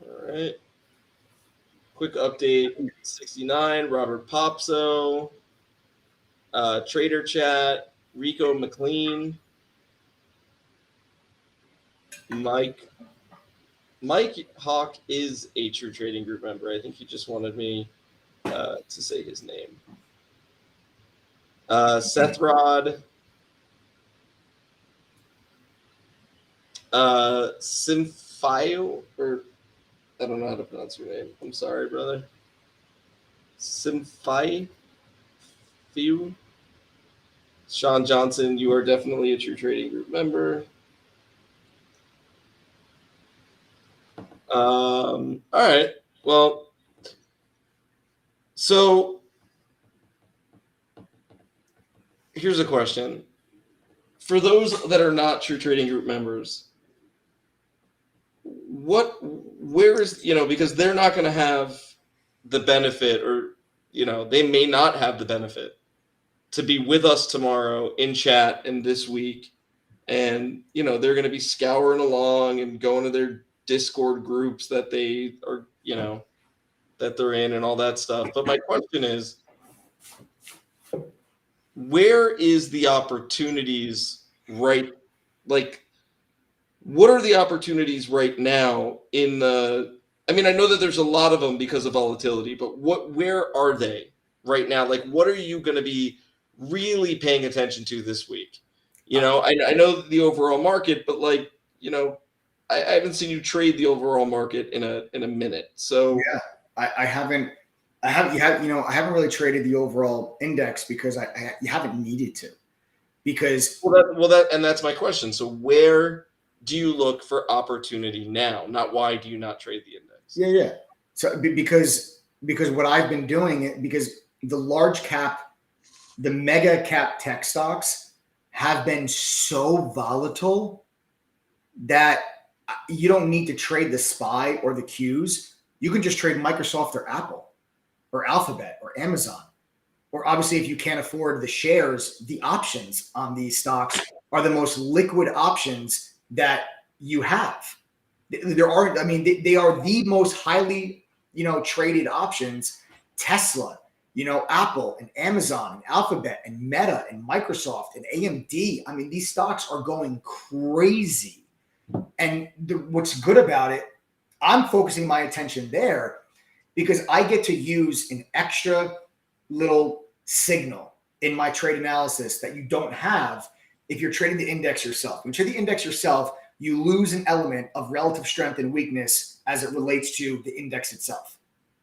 All right. Quick update. 69, Robert Popso, Trader Chat, Rico McLean, Mike Hawk is a True Trading Group member. I think he just wanted me to say his name. Seth Rod, Simfio, or I don't know how to pronounce your name. I'm sorry, brother. Simfio. Sean Johnson, you are definitely a True Trading Group member. All right. Well, so here's a question. For those that are not True Trading Group members, where is, because they're not going to have the benefit, or, they may not have the benefit to be with us tomorrow in chat and this week. And, they're going to be scouring along and going to their Discord groups that they are, that they're in and all that stuff. But my question is, where is the opportunities what are the opportunities right now I know that there's a lot of them because of volatility, but where are they right now? Like, what are you going to be really paying attention to this week? I know the overall market, but I haven't seen you trade the overall market in a minute. So
yeah, I haven't really traded the overall index because you haven't needed to, because
and that's my question. So where do you look for opportunity now? Not why do you not trade the index?
Yeah. So because what I've been doing, because the large cap, the mega cap tech stocks have been so volatile that you don't need to trade the SPY or the Qs. You can just trade Microsoft or Apple or Alphabet or Amazon. Or obviously, if you can't afford the shares, the options on these stocks are the most liquid options that you have. They are the most highly, traded options. Tesla, Apple and Amazon and Alphabet and Meta and Microsoft and AMD. These stocks are going crazy. And what's good about it, I'm focusing my attention there because I get to use an extra little signal in my trade analysis that you don't have if you're trading the index yourself. When you trade the index yourself, you lose an element of relative strength and weakness as it relates to the index itself,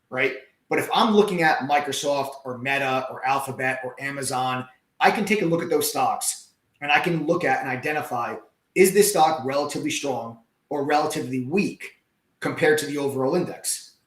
right? But if I'm looking at Microsoft or Meta or Alphabet or Amazon, I can take a look at those stocks and I can look at and identify is this stock relatively strong or relatively weak compared to the overall index?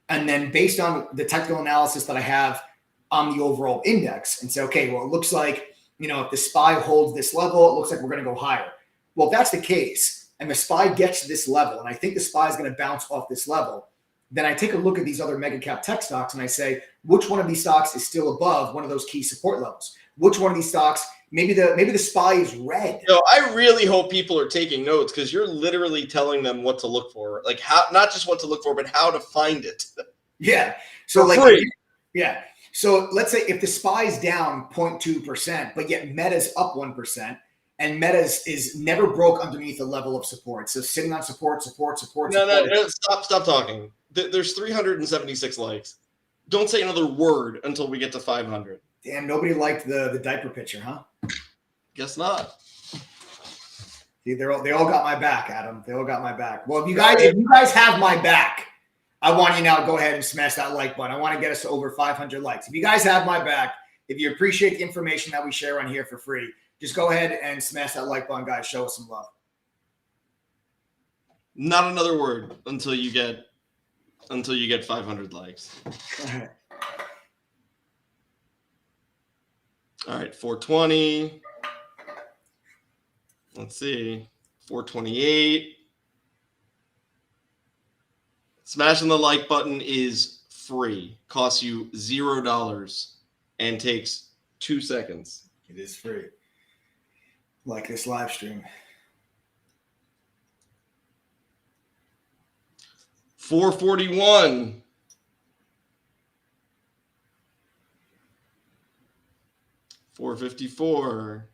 And then based on the technical analysis that I have on the overall index and say, okay, well, it looks like, if the SPY holds this level, it looks like we're going to go higher. Well, if that's the case and the SPY gets to this level, and I think the SPY is going to bounce off this level, then I take a look at these other mega cap tech stocks and I say, which one of these stocks is still above one of those key support levels? Which one of these stocks, maybe the SPY is red.
I really hope people are taking notes, because you're literally telling them what to look for. Like, how, not just what to look for, but how to find it.
Yeah. So
For free.
Yeah. So let's say if the SPY is down 0.2%, but yet Meta's up 1%, and Meta's is never broke underneath a level of support. So sitting on support.
No, stop talking. There's 376 likes. Don't say another word until we get to 500.
Damn, nobody liked the diaper picture, huh?
Guess not.
See, they all got my back, Adam. They all got my back. Well, if you guys have my back, I want you now to go ahead and smash that like button. I want to get us to over 500 likes. If you guys have my back, if you appreciate the information that we share on here for free, just go ahead and smash that like button, guys. Show us some love.
Not another word until you get 500 likes. All right, 420. Let's see, 428. Smashing the like button is free. Costs you $0 and takes 2 seconds.
It is free. Like this live stream.
441. 454.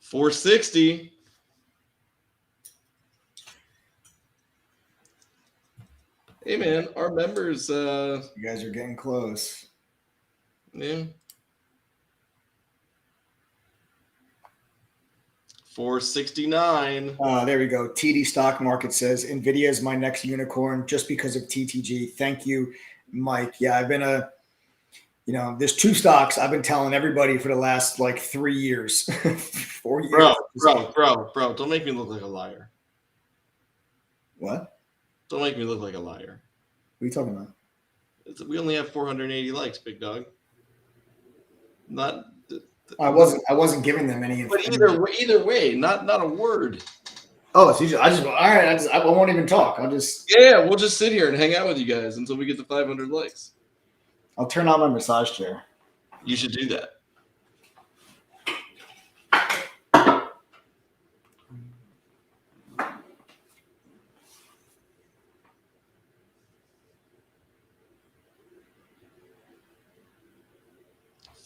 460. Hey man, our members
You guys are getting close.
yeah. 469.
There we go. TD Stock Market says Nvidia is my next unicorn just because of TTG. Thank you, Mike. Yeah, I've been there's two stocks I've been telling everybody for the last 3 years, 4 years.
Bro, don't make me look like a liar.
What?
Don't make me look like a liar.
What are you talking about?
We only have 480 likes, big dog. Not.
I wasn't giving them any.
But either way, not a word.
Oh, so I won't even talk. We'll just
sit here and hang out with you guys until we get to 500 likes.
I'll turn on my massage chair.
You should do that.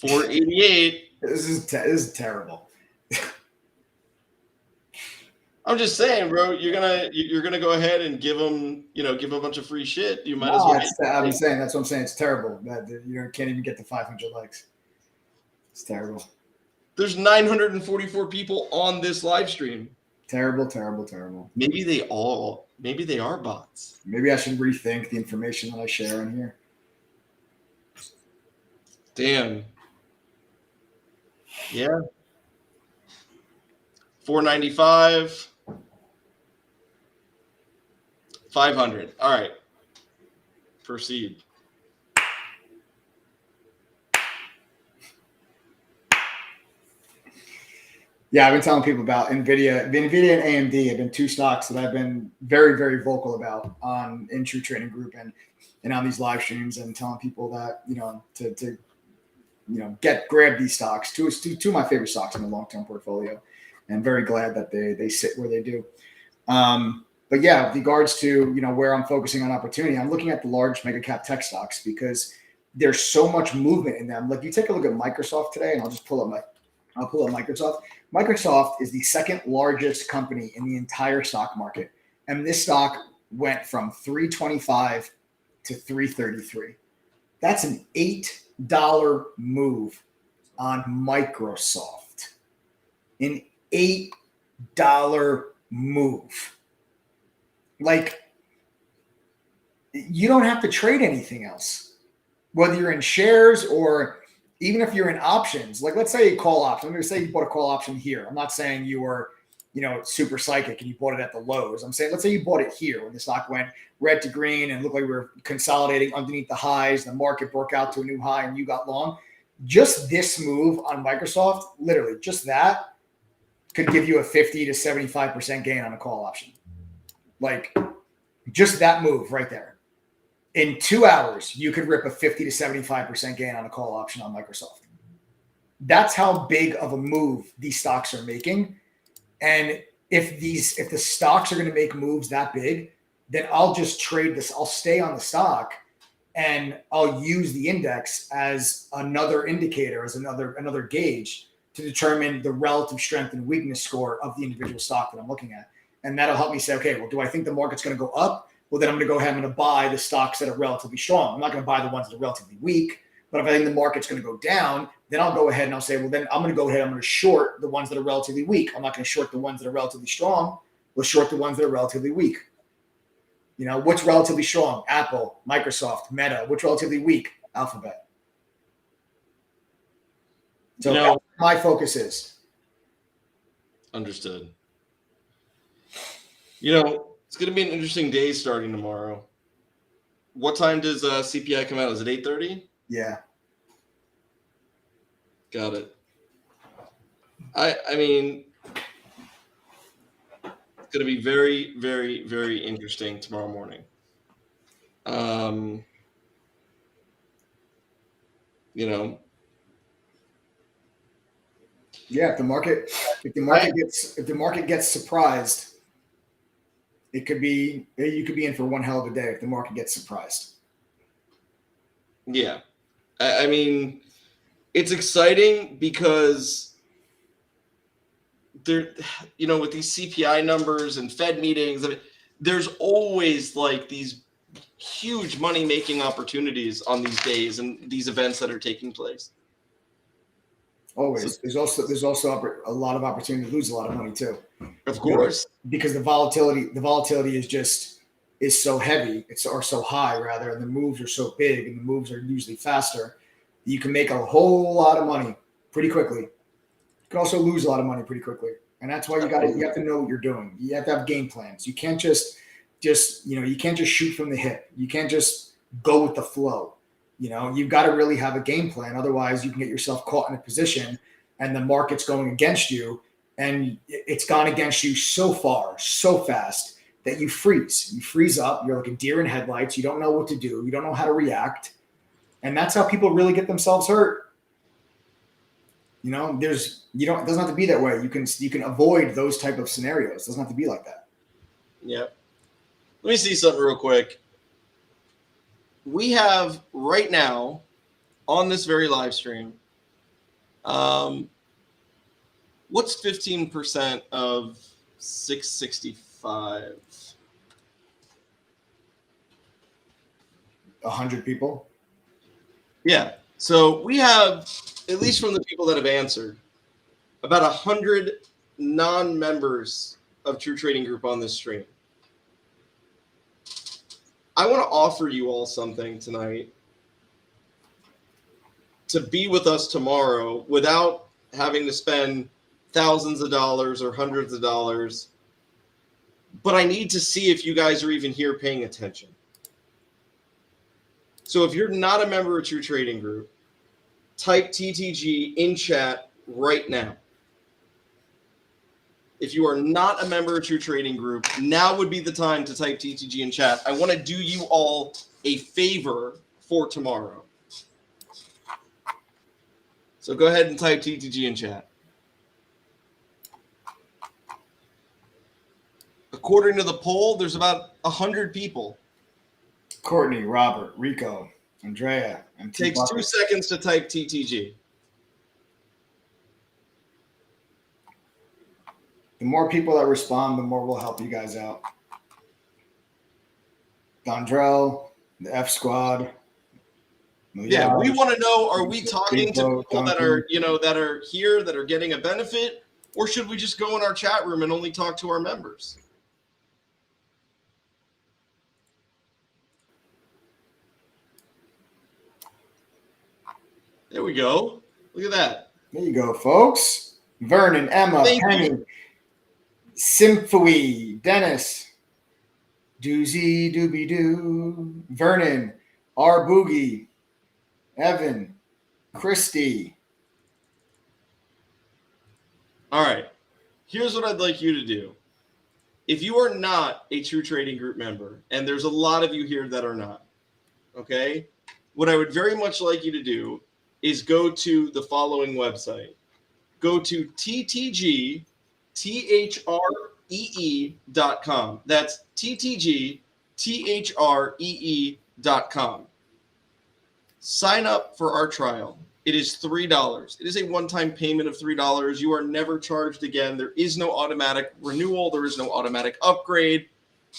$488.
This is terrible.
I'm just saying, bro. You're gonna go ahead and give them a bunch of free shit. You might as well.
I'm saying that's what I'm saying. It's terrible that you can't even get to 500 likes. It's terrible.
There's 944 people on this live stream.
Terrible.
Maybe they are bots.
Maybe I should rethink the information that I share on here.
Damn. Yeah. 495. 500. All right. Proceed.
Yeah, I've been telling people about NVIDIA. NVIDIA and AMD have been two stocks that I've been very, very vocal about in True Trading Group and on these live streams, and telling people that to grab these stocks. Two of my favorite stocks in the long-term portfolio, and very glad that they sit where they do. But yeah, with regards to where I'm focusing on opportunity, I'm looking at the large mega cap tech stocks because there's so much movement in them. Like you take a look at Microsoft today, and I'll pull up Microsoft. Microsoft is the second largest company in the entire stock market, and this stock went from $325 to $333. That's an $8 move on Microsoft. An $8 move. Like, you don't have to trade anything else, whether you're in shares or even if you're in options. Like, let's say you call option. I'm going to say you bought a call option here. I'm not saying you were, super psychic and you bought it at the lows. I'm saying, let's say you bought it here when the stock went red to green and looked like we were consolidating underneath the highs. The market broke out to a new high and you got long. Just this move on Microsoft, literally just that, could give you a 50 to 75% gain on a call option. Like, just that move right there. In 2 hours, you could rip a 50 to 75% gain on a call option on Microsoft. That's how big of a move these stocks are making. And if the stocks are going to make moves that big, then I'll just trade this. I'll stay on the stock and I'll use the index as another indicator, as another gauge to determine the relative strength and weakness score of the individual stock that I'm looking at. And that'll help me say, okay, well, do I think the market's going to go up? Well, then I'm going to go ahead and I'm going to buy the stocks that are relatively strong. I'm not going to buy the ones that are relatively weak. But if I think the market's going to go down, then I'll go ahead and I'll say, well, then I'm going to go ahead. I'm going to short the ones that are relatively weak. I'm not going to short the ones that are relatively strong. We'll short the ones that are relatively weak. What's relatively strong? Apple, Microsoft, Meta. What's relatively weak? Alphabet. So that's what my focus is.
Understood. It's going to be an interesting day starting tomorrow. What time does CPI come out? Is it 8:30?
Yeah.
Got it. I mean, it's going to be very, very, very interesting tomorrow morning.
Yeah, if the market gets surprised, you could be in for one hell of a day if the market gets surprised.
Yeah. I mean, it's exciting because there, with these CPI numbers and Fed meetings, there's always like these huge money-making opportunities on these days and these events that are taking place.
Always. There's also a lot of opportunity to lose a lot of money too.
Of course.
Because the volatility is so heavy, or so high rather, and the moves are so big and the moves are usually faster. You can make a whole lot of money pretty quickly. You can also lose a lot of money pretty quickly. And that's why you have to know what you're doing. You have to have game plans. You can't just you can't just shoot from the hip. You can't just go with the flow. You've got to really have a game plan. Otherwise, you can get yourself caught in a position and the market's going against you. And it's gone against you so far, so fast that you freeze. You freeze up. You're like a deer in headlights. You don't know what to do. You don't know how to react. And that's how people really get themselves hurt. It doesn't have to be that way. You can avoid those type of scenarios. It doesn't have to be like that.
Yeah. Let me see something real quick. We have right now on this very live stream, what's 15% of 665?
100 people.
Yeah. So we have, at least from the people that have answered, about 100 non-members of True Trading Group on this stream. I want to offer you all something tonight to be with us tomorrow without having to spend thousands of dollars or hundreds of dollars. But I need to see if you guys are even here paying attention. So if you're not a member of True Trading Group, type TTG in chat right now. If you are not a member of True Trading Group, now would be the time to type TTG in chat. I want to do you all a favor for tomorrow. So go ahead and type TTG in chat. According to the poll, there's about 100 people.
Courtney, Robert, Rico, Andrea.
It takes 2 seconds to type TTG.
The more people that respond, the more we'll help you guys out. Dondrell, the F Squad.
Yeah, we want to know, are we talking to people that are, that are here, that are getting a benefit, or should we just go in our chat room and only talk to our members? There we go. Look at that.
There you go, folks. Vernon, Emma,
Thank
Penny,
you.
Symphony, Dennis, Doozy Dooby Doo, Vernon, R Boogie, Evan, Christy.
All right. Here's what I'd like you to do. If you are not a True Trading Group member, and there's a lot of you here that are not, okay, what I would very much like you to do is go to the following website. Go to ttgthree.com. That's ttgthree.com. Sign up for our trial. It is $3. It is a one-time payment of $3. You are never charged again. There is no automatic renewal. There is no automatic upgrade.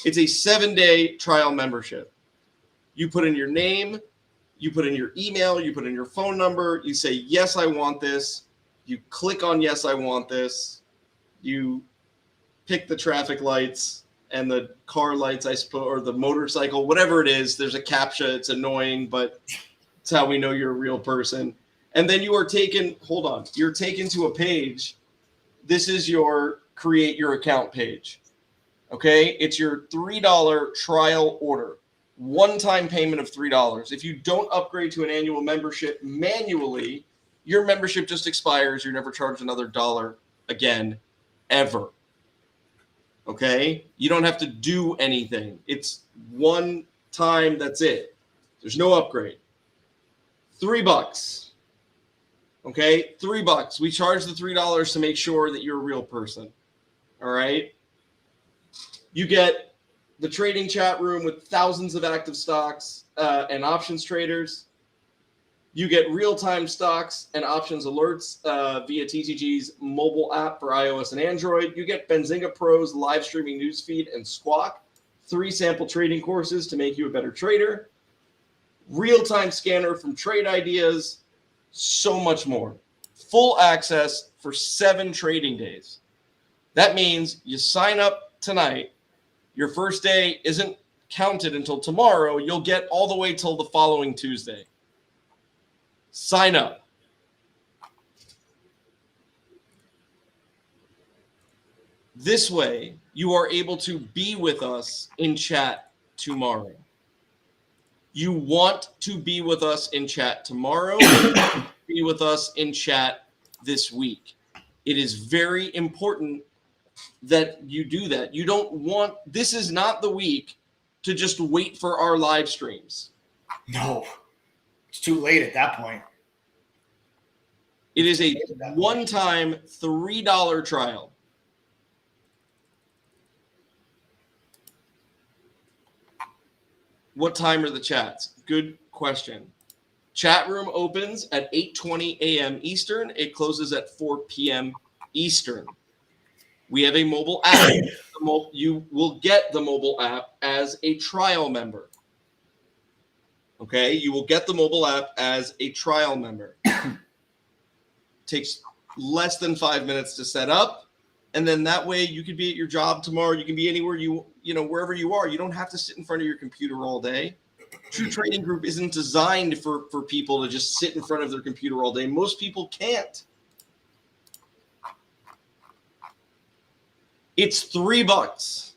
It's a 7-day trial membership. You put in your name, you put in your email, you put in your phone number, you say, yes, I want this. You click on yes, I want this. You pick the traffic lights and the car lights, I suppose, or the motorcycle, whatever it is. There's a CAPTCHA. It's annoying, but it's how we know you're a real person. And then you are taken, hold on, you're taken to a page. This is your create your account page. Okay? It's your $3 trial order. One-time payment of $3. If you don't upgrade to an annual membership manually, your membership just expires. You're never charged another dollar again, ever. Okay? You don't have to do anything. It's one time, that's it. There's no upgrade. $3. Okay? $3. We charge the $3 to make sure that you're a real person. All right? You get the trading chat room with thousands of active stocks and options traders. You get real-time stocks and options alerts via TTG's mobile app for iOS and Android. You get Benzinga Pro's live streaming newsfeed and Squawk, 3 sample trading courses to make you a better trader, real-time scanner from Trade Ideas, so much more. Full access for 7 trading days. That means you sign up tonight. Your first day isn't counted until tomorrow. You'll get all the way till the following Tuesday. Sign up. This way, you are able to be with us in chat tomorrow. You want to be with us in chat tomorrow, be with us in chat this week. It is very important that you do that. You don't want, this is not the week to just wait for our live streams.
No, it's too late at that point.
It is a one-time $3 trial. What time are the chats? Good question. Chat room opens at 8:20 a.m. Eastern. It closes at 4 p.m. Eastern. We have a mobile app. You will get the mobile app as a trial member. Okay? You will get the mobile app as a trial member. Takes less than 5 minutes to set up. And then that way you could be at your job tomorrow. You can be anywhere wherever you are. You don't have to sit in front of your computer all day. True Trading Group isn't designed for people to just sit in front of their computer all day. Most people can't. It's $3.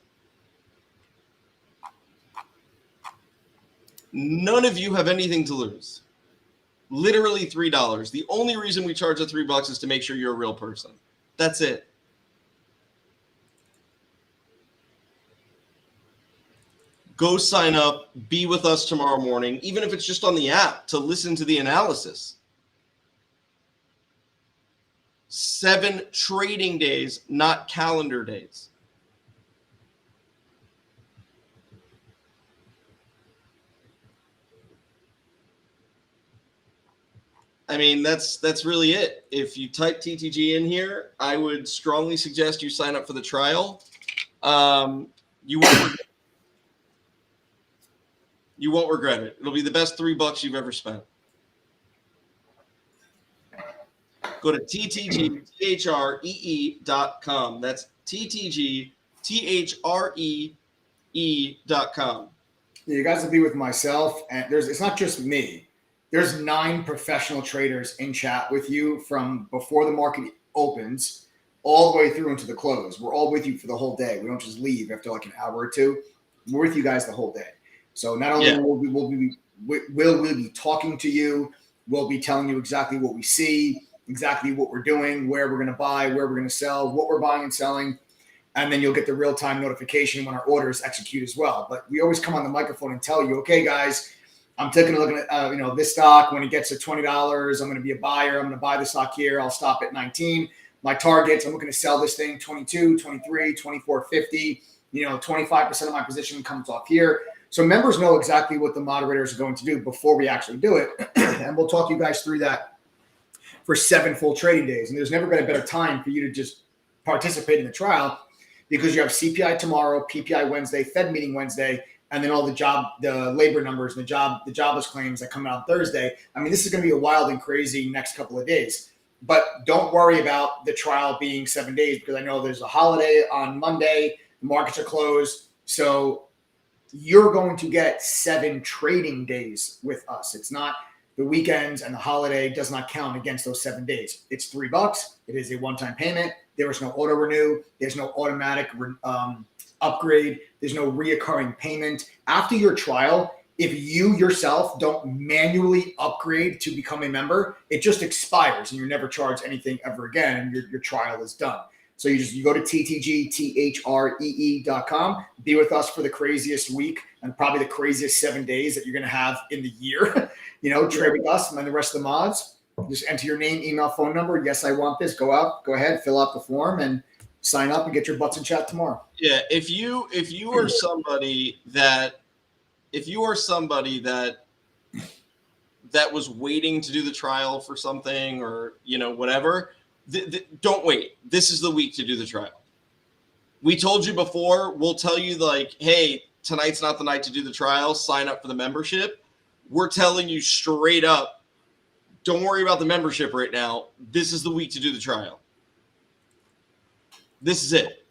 None of you have anything to lose. Literally $3. The only reason we charge the $3 is to make sure you're a real person. That's it. Go sign up, be with us tomorrow morning, even if it's just on the app to listen to the analysis. 7 trading days, not calendar days. I mean, that's really it. If you type TTG in here, I would strongly suggest you sign up for the trial. You won't regret it. It'll be the best $3 you've ever spent. Go to ttgthree.com. That's ttgthree.com.
You guys will be with myself, and it's not just me. There's 9 professional traders in chat with you from before the market opens all the way through into the close. We're all with you for the whole day. We don't just leave after like an hour or two. We're with you guys the whole day. So not only will we be talking to you, we'll be telling you exactly what we see, exactly what we're doing, where we're going to buy, where we're going to sell, what we're buying and selling. And then you'll get the real-time notification when our orders execute as well. But we always come on the microphone and tell you, okay, guys, I'm taking a look at this stock. When it gets to $20, I'm going to be a buyer. I'm going to buy the stock here. I'll stop at 19. My targets, I'm looking to sell this thing 22, 23, 24.50. 25% of my position comes off here. So members know exactly what the moderators are going to do before we actually do it. And we'll talk you guys through that for 7 full trading days. And there's never been a better time for you to just participate in the trial because you have CPI tomorrow, PPI Wednesday, Fed meeting Wednesday, and then all the labor numbers, the jobless claims that come out Thursday. I mean, this is going to be a wild and crazy next couple of days. But don't worry about the trial being 7 days because I know there's a holiday on Monday. The markets are closed. So you're going to get 7 trading days with us. It's not the weekends and the holiday does not count against those 7 days. It's $3. It is a one-time payment. There is no auto renew. There's no automatic upgrade. There's no reoccurring payment. After your trial, if you yourself don't manually upgrade to become a member, it just expires and you're never charged anything ever again. And your trial is done. So you go to ttgthree.com, be with us for the craziest week and probably the craziest 7 days that you're going to have in the year. Trade with us and then the rest of the mods. Just enter your name, email, phone number. Yes, I want this. Go ahead, fill out the form and sign up and get your butts in chat tomorrow.
Yeah, if you are somebody that was waiting to do the trial for something or whatever, don't wait. This is the week to do the trial. We told you before. We'll tell you hey, tonight's not the night to do the trial. Sign up for the membership. We're telling you straight up, don't worry about the membership right now. This is the week to do the trial. This is it.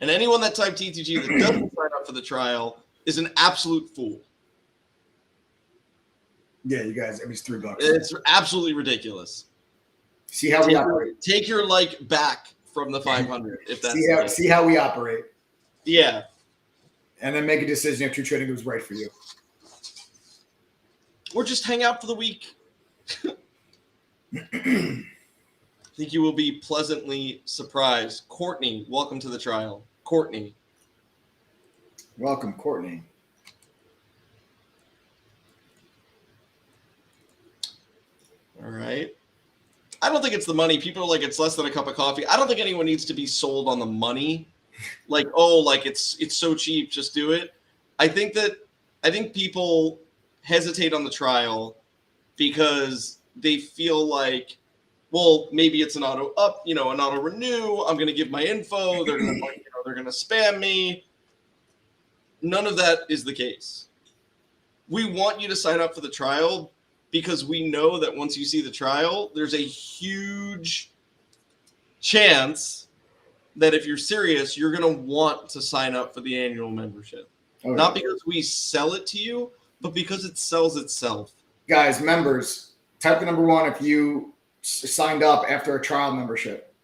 And anyone that typed TTG that doesn't sign up for the trial is an absolute fool.
Yeah, you guys, it was $3.
It's absolutely ridiculous.
See how we operate.
Take your back from the 500 if that's
see how we operate.
Yeah.
And then make a decision if your trading was right for you.
Or just hang out for the week. I think you will be pleasantly surprised. Courtney, welcome to the trial. Courtney.
Welcome, Courtney.
All right. I don't think it's the money. People are it's less than a cup of coffee. I don't think anyone needs to be sold on the money. It's so cheap, just do it. I think people hesitate on the trial because they feel maybe it's an auto up, an auto renew. I'm going to give my info. They're going to, they're going to spam me. None of that is the case. We want you to sign up for the trial because we know that once you see the trial, there's a huge chance that if you're serious, you're going to want to sign up for the annual membership. Okay. Not because we sell it to you, but because it sells itself.
Guys, members, type the number 1 if you signed up after a trial membership.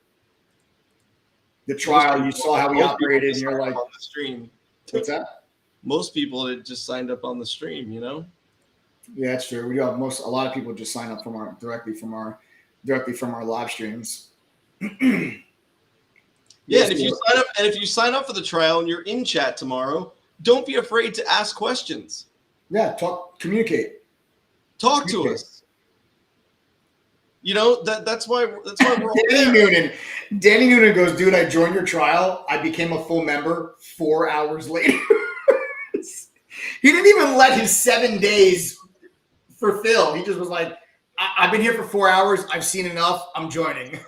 The trial, you saw how we operated, and you're like,
on the stream.
What's that?
Most people had just signed up on the stream,
Yeah, that's true. We do have a lot of people just sign up directly from our live streams.
Yeah, and if you sign up for the trial and you're in chat tomorrow, don't be afraid to ask questions.
Yeah, communicate.
Talk to us. That's why we're all there.
Danny Noonan goes, dude, I joined your trial. I became a full member 4 hours later. He didn't even let his 7 days fulfill. He just was like, I've been here for 4 hours. I've seen enough. I'm joining.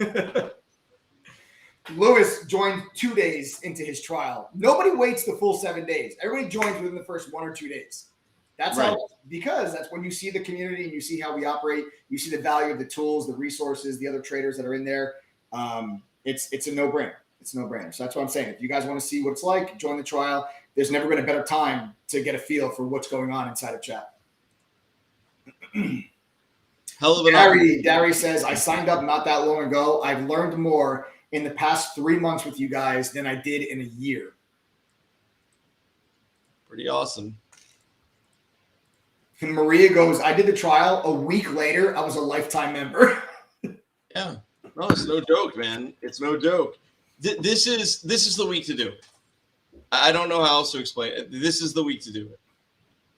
Lewis joined 2 days into his trial. Nobody waits the full 7 days. Everybody joins within the first 1 or 2 days. That's right. Because that's when you see the community and you see how we operate. You see the value of the tools, the resources, the other traders that are in there. It's a no-brainer. It's a no-brainer. So that's what I'm saying. If you guys want to see what it's like, join the trial. There's never been a better time to get a feel for what's going on inside of chat.
Hell of an
Dari says, I signed up not that long ago. I've learned more in the past 3 months with you guys than I did in a year.
Pretty awesome.
And Maria goes, I did the trial. A week later, I was a lifetime member.
Yeah. No, it's no joke, man. It's no joke. This is the week to do it. I don't know how else to explain it. This is the week to do it.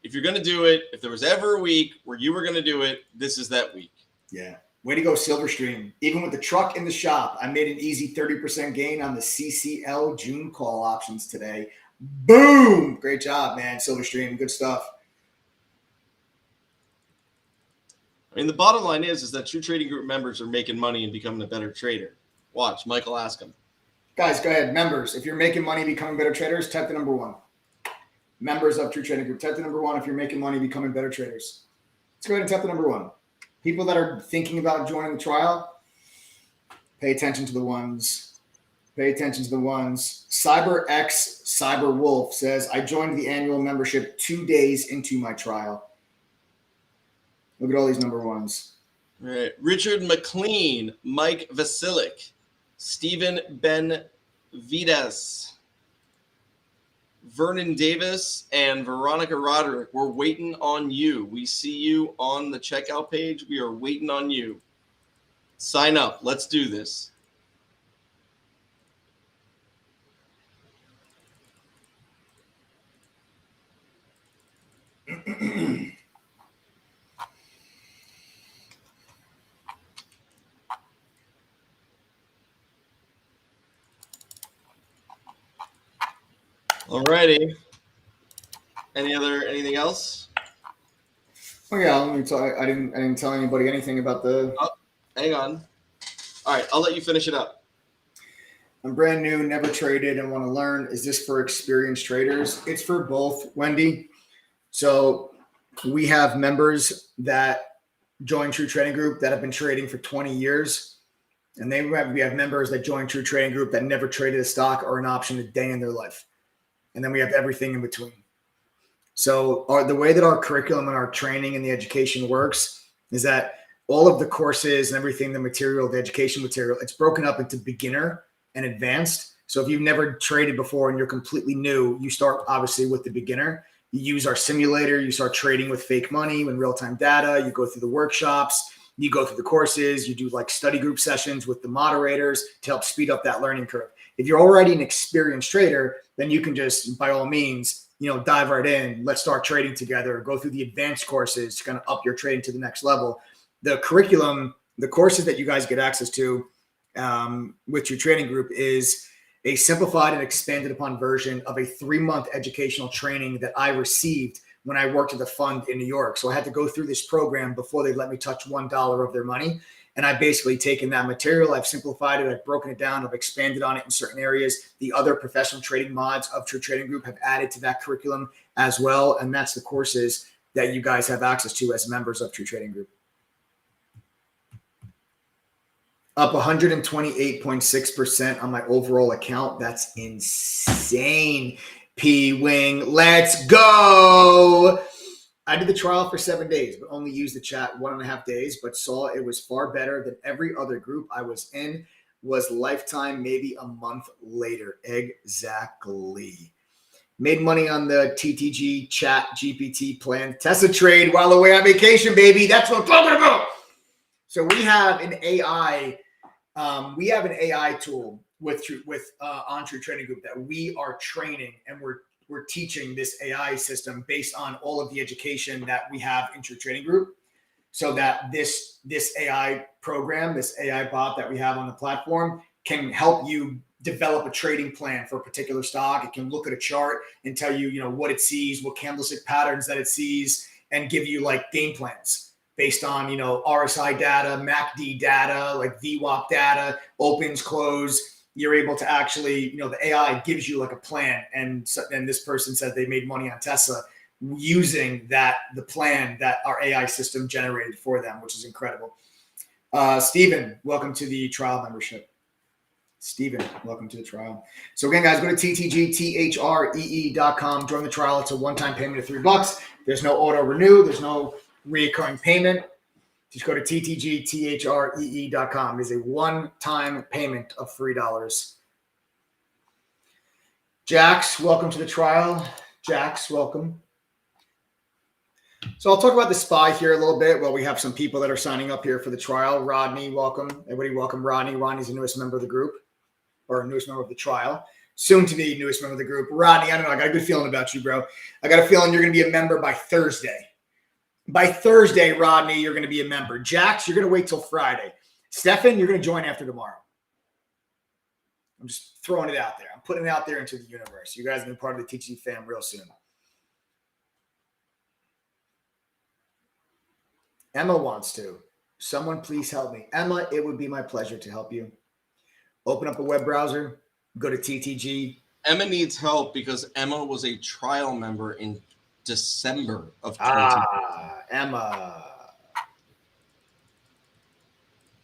If you're going to do it, if there was ever a week where you were going to do it, this is that week.
Yeah. Way to go, Silverstream. Even with the truck in the shop, I made an easy 30% gain on the CCL June call options today. Boom! Great job, man, Silverstream. Good stuff.
I mean, the bottom line is that True Trading Group members are making money and becoming a better trader. Watch, Michael, ask him.
Guys, go ahead. Members, if you're making money becoming better traders, type the number 1. Members of True Trading Group, type the number 1 if you're making money becoming better traders. Let's go ahead and type the number 1. People that are thinking about joining the trial, pay attention to the ones. Pay attention to the ones. CyberX Cyberwolf says, I joined the annual membership 2 days into my trial. Look at all these number 1s.
All right. Richard McLean, Mike Vasilik, Stephen Benavides, Vernon Davis, and Veronica Roderick. We're waiting on you. We see you on the checkout page. We are waiting on you. Sign up. Let's do this. Alrighty. Anything else?
Oh yeah, let me tell. I didn't tell anybody anything about the.
Oh, hang on. All right, I'll let you finish it up.
I'm brand new, never traded, and want to learn. Is this for experienced traders? It's for both, Wendy. So we have members that join True Trading Group that have been trading for 20 years, and we have members that join True Trading Group that never traded a stock or an option a day in their life. And then we have everything in between. So the way that our curriculum and our training and the education works is that all of the courses and everything, the material, the education material, it's broken up into beginner and advanced. So if you've never traded before and you're completely new, you start obviously with the beginner. You use our simulator. You start trading with fake money and real-time data. You go through the workshops. You go through the courses. You do like study group sessions with the moderators to help speed up that learning curve. If you're already an experienced trader, then you can just, by all means, dive right in. Let's start trading together. Go through the advanced courses to kind of up your trading to the next level. The curriculum, the courses that you guys get access to with your trading group is a simplified and expanded upon version of a 3-month educational training that I received when I worked at the fund in New York. So I had to go through this program before they let me touch $1 of their money. And I've basically taken that material, I've simplified it, I've broken it down, I've expanded on it in certain areas. The other professional trading mods of True Trading Group have added to that curriculum as well. And that's the courses that you guys have access to as members of True Trading Group. Up 128.6% on my overall account. That's insane. P-Wing, let's go. I did the trial for 7 days, but only used the chat 1.5 days, but saw it was far better than every other group I was in. Was lifetime, maybe a month later. Exactly. Made money on the TTG chat GPT plan. Tesla trade while away on vacation, baby. That's what I'm talking about. So we have an AI. We have an AI tool with on True Trading Group that we are training, and we're teaching this AI system based on all of the education that we have in True Trading Group, so that this AI program, this AI bot that we have on the platform can help you develop a trading plan for a particular stock. It can look at a chart and tell you, what it sees, what candlestick patterns that it sees, and give you like game plans based on, RSI data, MACD data, like VWAP data, opens, close. You're able to actually, the AI gives you like a plan. And this person said they made money on Tesla using the plan that our AI system generated for them, which is incredible. Stephen, welcome to the trial membership. Stephen, welcome to the trial. So again, guys, go to TTGTHREE.com, join the trial. It's a one-time payment of $3. There's no auto renew. There's no reoccurring payment. Just go to ttgthree.com. It is a one-time payment of $3. Jax, welcome to the trial. Jax, welcome. So I'll talk about the SPY here a little bit while we have some people that are signing up here for the trial. Rodney, welcome. Everybody welcome Rodney. Rodney's the newest member of the group, or newest member of the trial. Soon to be newest member of the group. Rodney, I don't know. I got a good feeling about you, bro. I got a feeling you're going to be a member by Thursday. By Thursday, Rodney, you're going to be a member. Jax, you're going to wait till Friday. Stefan, you're going to join after tomorrow. I'm just throwing it out there. I'm putting it out there into the universe. You guys have been part of the TTG fam real soon. Emma wants to. Someone please help me. Emma, it would be my pleasure to help you. Open up a web browser. Go to TTG.
Emma needs help because Emma was a trial member in December of 2020.
Emma.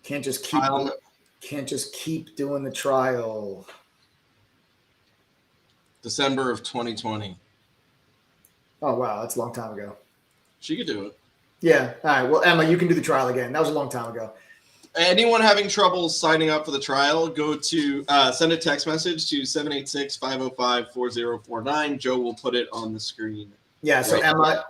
Can't just keep doing the trial.
December of 2020.
Oh, wow. That's a long time ago.
She could do it.
Yeah. All right. Well, Emma, you can do the trial again. That was a long time ago.
Anyone having trouble signing up for the trial, go to send a text message to 786-505-4049. Joe will put it on the screen.
Yeah. So Emma,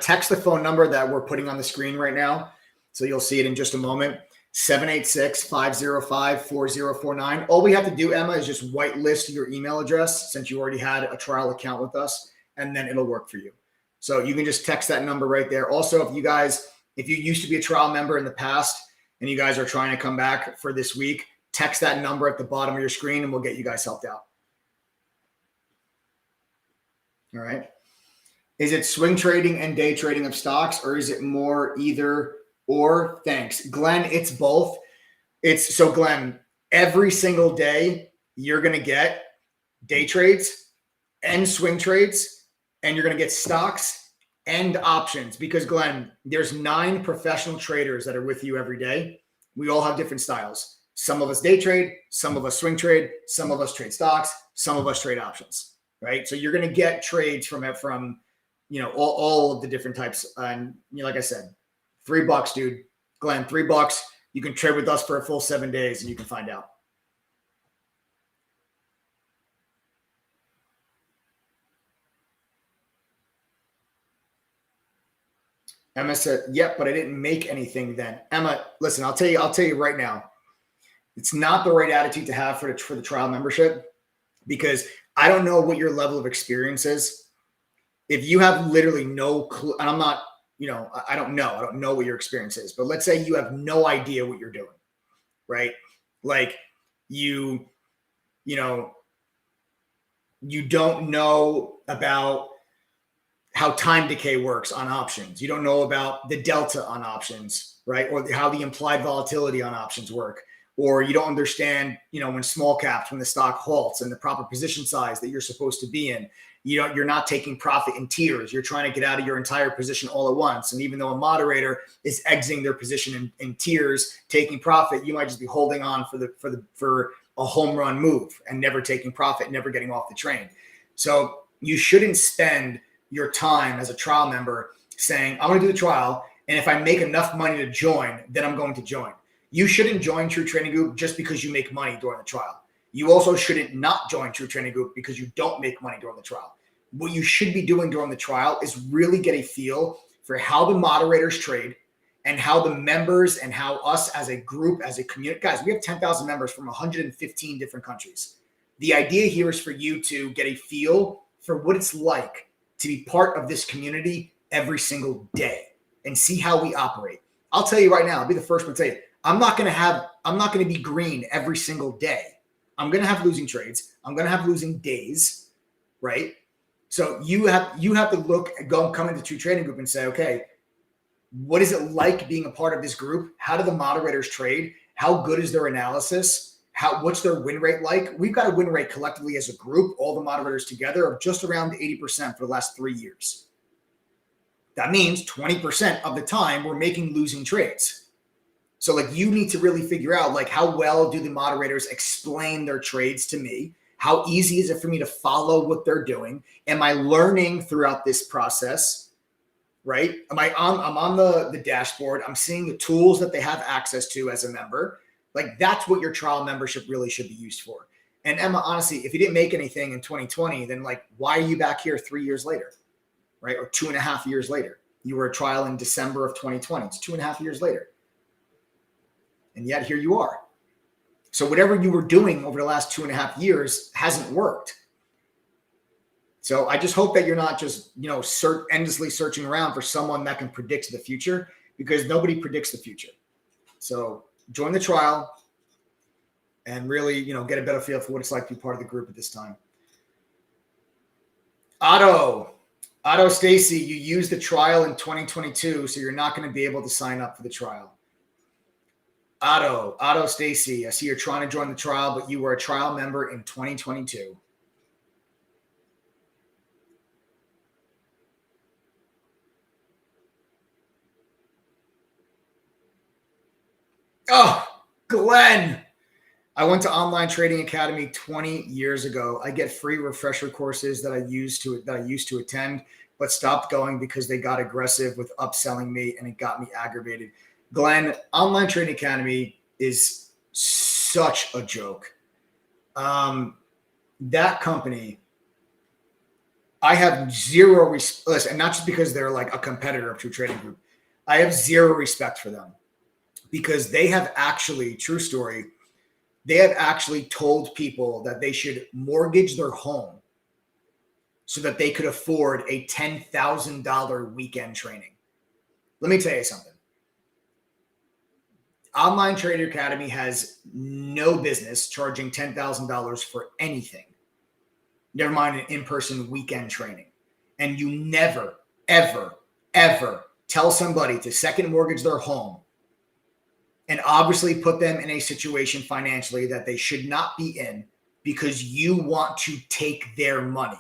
text the phone number that we're putting on the screen right now. So you'll see it in just a moment. 786-505-4049. All we have to do, Emma, is just whitelist your email address since you already had a trial account with us, and then it'll work for you. So you can just text that number right there. Also, if you used to be a trial member in the past and you guys are trying to come back for this week, text that number at the bottom of your screen and we'll get you guys helped out. All right. Is it swing trading and day trading of stocks, or is it more either or? Thanks. Glenn, it's both. So Glenn, every single day you're going to get day trades and swing trades, and you're going to get stocks and options because, Glenn, there's 9 professional traders that are with you every day. We all have different styles. Some of us day trade, some of us swing trade, some of us trade stocks, some of us trade options, right? So you're going to get trades from all of the different types. And like I said, $3, dude. Glenn, $3. You can trade with us for a full 7 days and you can find out. Emma said, yep, but I didn't make anything then. Emma, listen, I'll tell you right now, it's not the right attitude to have for the trial membership because I don't know what your level of experience is. If you have literally no clue, and I'm not, I don't know what your experience is, but let's say you have no idea what you're doing, right? Like you don't know about how time decay works on options. You don't know about the delta on options, right? Or how the implied volatility on options work. Or you don't understand, when small caps, when the stock halts and the proper position size that you're supposed to be in. You're not taking profit in tiers. You're trying to get out of your entire position all at once. And even though a moderator is exiting their position in tiers, taking profit, you might just be holding on for a home run move and never taking profit, never getting off the train. So you shouldn't spend your time as a trial member saying, I'm going to do the trial, and if I make enough money to join, then I'm going to join. You shouldn't join True Trading Group just because you make money during the trial. You also shouldn't not join True Trading Group because you don't make money during the trial. What you should be doing during the trial is really get a feel for how the moderators trade and how the members and how us as a group, as a community, guys, we have 10,000 members from 115 different countries. The idea here is for you to get a feel for what it's like to be part of this community every single day and see how we operate. I'll tell you right now, I'll be the first one to tell you, I'm not going to be green every single day. I'm going to have losing trades. I'm going to have losing days, right? So you have to come into True Trading Group and say, okay, what is it like being a part of this group? How do the moderators trade? How good is their analysis? What's their win rate like? We've got a win rate collectively as a group, all the moderators together, of just around 80% for the last 3 years. That means 20% of the time we're making losing trades. So you need to really figure out how well do the moderators explain their trades to me? How easy is it for me to follow what they're doing? Am I learning throughout this process? right? I'm on the dashboard. I'm seeing the tools that they have access to as a member. Like that's what your trial membership really should be used for. And Emma, honestly, if you didn't make anything in 2020, then like, why are you back here 3 years later, right? Or 2.5 years later? You were a trial in December of 2020. It's 2.5 years later. And yet here you are. So whatever you were doing over the last 2.5 years hasn't worked. So I just hope that you're not just, endlessly searching around for someone that can predict the future, because nobody predicts the future. So join the trial and really, get a better feel for what it's like to be part of the group at this time. Otto Stacy, you used the trial in 2022, so you're not going to be able to sign up for the trial. Otto Stacy, I see you're trying to join the trial, but you were a trial member in 2022. Oh, Glenn. I went to Online Trading Academy 20 years ago. I get free refresher courses that I used to attend, but stopped going because they got aggressive with upselling me and it got me aggravated. Glenn, Online Trading Academy is such a joke. That company, I have zero respect, and not just because they're like a competitor of True Trading Group. I have zero respect for them because they have actually, true story, they have actually told people that they should mortgage their home so that they could afford a $10,000 weekend training. Let me tell you something. Online Trader Academy has no business charging $10,000 for anything. Never mind an in-person weekend training. And you never, ever, ever tell somebody to second mortgage their home and obviously put them in a situation financially that they should not be in because you want to take their money.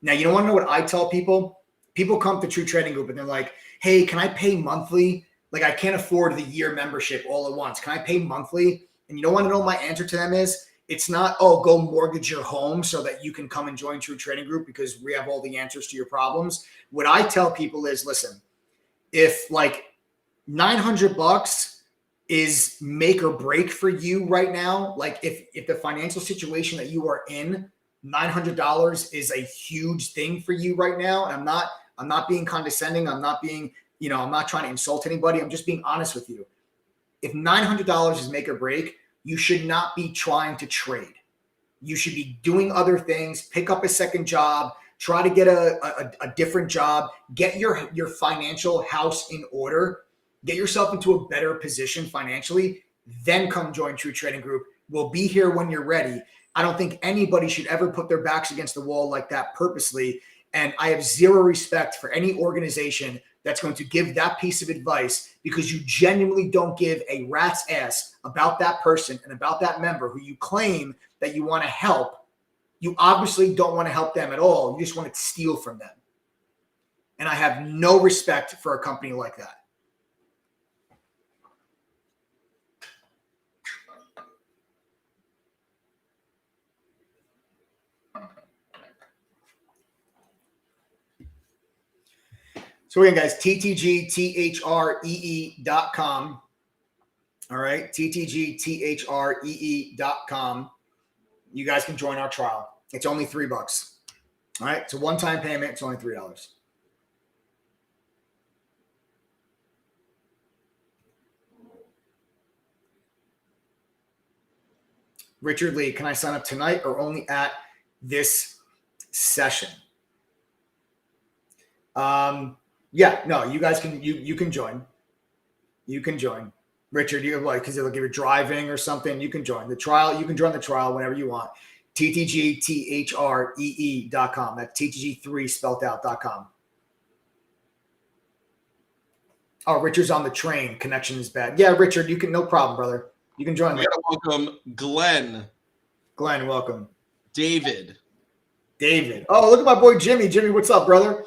Now, you don't want to know what I tell people? People come to True Trading Group and they're like, hey, can I pay monthly? Like, I can't afford the year membership all at once. Can I pay monthly? And you don't want to know what my answer to them is? It's not, oh, go mortgage your home so that you can come and join True Trading Group because we have all the answers to your problems. What I tell people is, listen, if like $900 is make or break for you right now, like if the financial situation that you are in, $900 is a huge thing for you right now. And I'm not being condescending. I'm not being, I'm not trying to insult anybody. I'm just being honest with you. If $900 is make or break, you should not be trying to trade. You should be doing other things, pick up a second job, try to get a different job, get your financial house in order, get yourself into a better position financially, then come join True Trading Group. We'll be here when you're ready. I don't think anybody should ever put their backs against the wall like that purposely. And I have zero respect for any organization that's going to give that piece of advice because you genuinely don't give a rat's ass about that person and about that member who you claim that you want to help. You obviously don't want to help them at all. You just want to steal from them. And I have no respect for a company like that. So again, guys, ttgthree.com. All right, ttgthree.com. You guys can join our trial. It's only $3. All right, it's a one-time payment. It's only $3. Richard Lee, can I sign up tonight or only at this session? Yeah, no, you guys can, you can join. You can join. Richard, you have like, because if you're driving or something, you can join the trial. You can join the trial whenever you want. ttgthree.com. That's ttg3 spelled out.com. Oh, Richard's on the train. Connection is bad. Yeah, Richard, you can, no problem, brother. You can join.
We gotta welcome Glenn.
Glenn, welcome.
David.
Oh, look at my boy Jimmy. Jimmy, what's up, brother?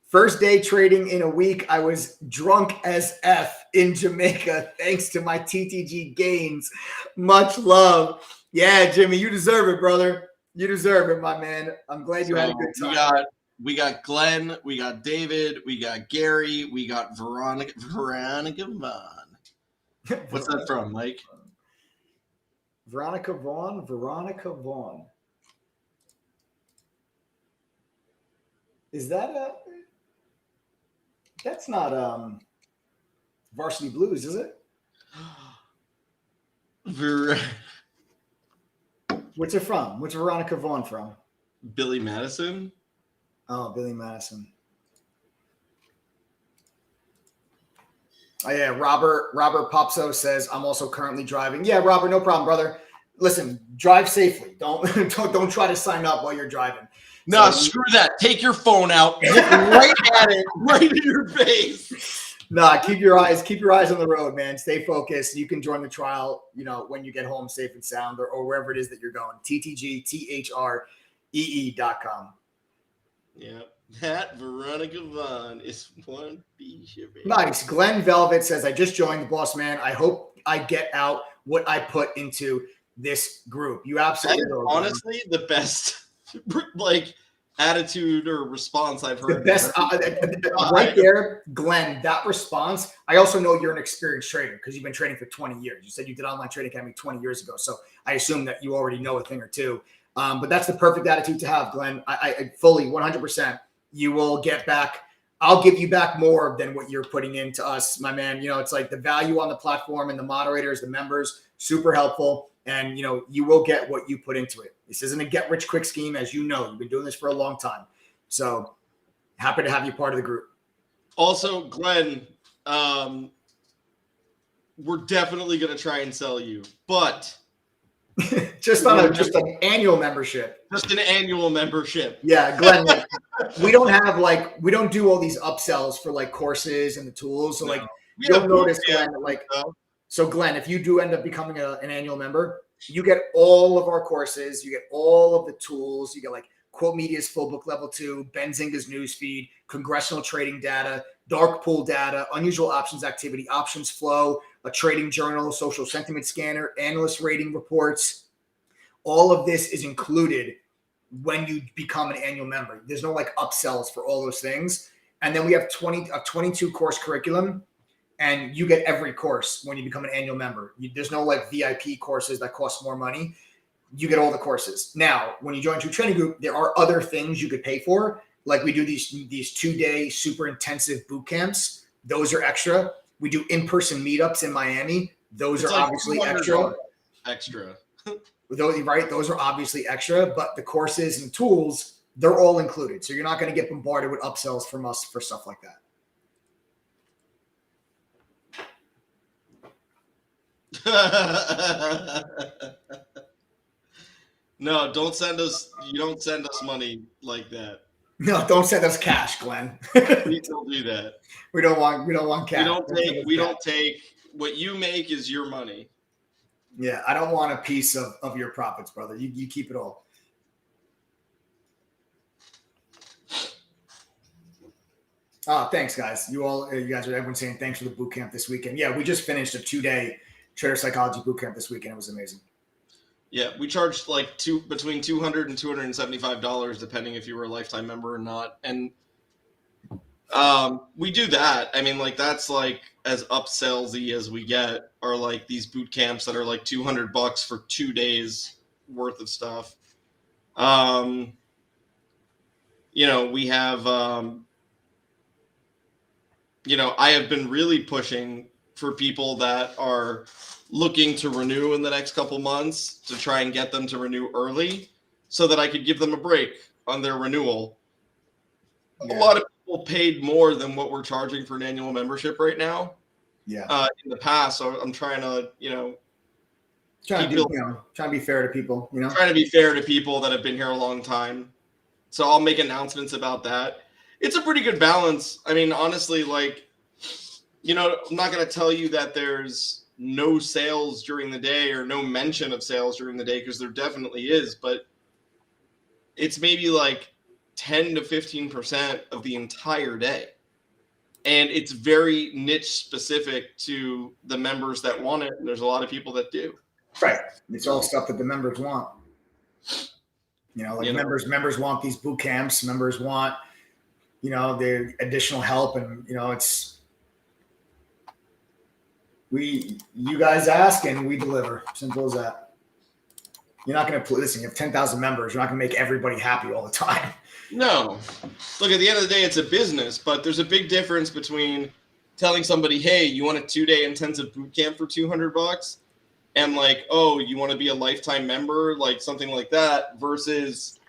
First day trading in a week. I was drunk as F in Jamaica thanks to my TTG gains. Much love. Yeah, Jimmy, you deserve it, brother. You deserve it, my man. I'm glad you had a good time.
We got We got Glenn, we got David, we got Gary, we got Veronica Vaughn. What's that from, Mike?
Veronica Vaughn. Is that that's not Varsity Blues, is it? What's it from? What's Veronica Vaughn from?
Billy Madison.
Oh, Billy Madison. Oh yeah, Robert Popso says I'm also currently driving. Yeah, Robert, no problem, brother. Listen, drive safely. Don't try to sign up while you're driving.
No, screw that. Take your phone out, look right at it, right in your face.
Nah, keep your eyes on the road, man. Stay focused. You can join the trial, when you get home safe and sound or wherever it is that you're going. TTGTHREE.com.
Yeah, that Veronica Vaughn is one piece of it.
Nice. Glenn Velvet says, I just joined the boss, man. I hope I get out what I put into this group. You absolutely
will. Honestly, the best attitude or response I've heard.
The best right there, Glenn, that response. I also know you're an experienced trader because you've been trading for 20 years. You said you did Online Trading Academy 20 years ago. So I assume that you already know a thing or two. But that's the perfect attitude to have, Glenn. I fully 100%. You will get back. I'll give you back more than what you're putting into us, my man. It's like the value on the platform and the moderators, the members, super helpful. And, you will get what you put into it. This isn't a get rich quick scheme. As you know, you've been doing this for a long time. So happy to have you part of the group.
Also, Glenn, we're definitely going to try and sell you, but
just an annual membership.
Just an annual membership.
Yeah, Glenn, we don't do all these upsells for courses and the tools. So you'll notice, Glenn, so Glenn, if you do end up becoming an annual member, you get all of our courses, you get all of the tools, you get Quote Media's full book level 2, Benzinga's newsfeed, congressional trading data, dark pool data, unusual options activity, options flow, a trading journal, social sentiment scanner, analyst rating reports. All of this is included when you become an annual member. There's no upsells for all those things. And then we have a 22 course curriculum. And you get every course when you become an annual member. There's no VIP courses that cost more money. You get all the courses. Now, when you join True Trading Group, there are other things you could pay for. We do these 2-day super intensive boot camps. Those are extra. We do in-person meetups in Miami. Those are obviously extra. Those are obviously extra. But the courses and tools, they're all included. So you're not going to get bombarded with upsells from us for stuff like that.
No, don't send us. You don't send us money like that.
No, don't send us cash, Glenn.
Please don't do that.
We don't want cash.
We don't take what you make is your money.
Yeah, I don't want a piece of your profits, brother. You keep it all. Thanks, guys. You guys are everyone saying thanks for the boot camp this weekend. Yeah, we just finished a 2-day trader psychology boot camp this weekend. It was amazing. Yeah, we charged between $200 and $275, depending if you were a lifetime member or not. And we do that. I mean, that's as upsellsy as we get are these boot camps that are $200 for 2 days worth of stuff. We have, I have been really pushing for people that are looking to renew in the next couple months to try and get them to renew early so that I could give them a break on their renewal. Yeah. A lot of people paid more than what we're charging for an annual membership right now. Yeah. In the past. So I'm trying to, trying to be fair to people, trying to be fair to people that have been here a long time. So I'll make announcements about that. It's a pretty good balance. I mean, honestly, I'm not going to tell you that there's no sales during the day or no mention of sales during the day, because there definitely is, but it's maybe 10 to 15% of the entire day. And it's very niche specific to the members that want it. And there's a lot of people that do. Right. It's all stuff that the members want. Members want these boot camps. Members want, the additional help, and you guys ask and we deliver. Simple as that. You're not going to listen. You have 10,000 members. You're not going to make everybody happy all the time.
No. Look, at the end of the day, it's a business, but there's a big difference between telling somebody, hey, you want a 2-day intensive boot camp for $200, and like, oh, you want to be a lifetime member, like something like that, versus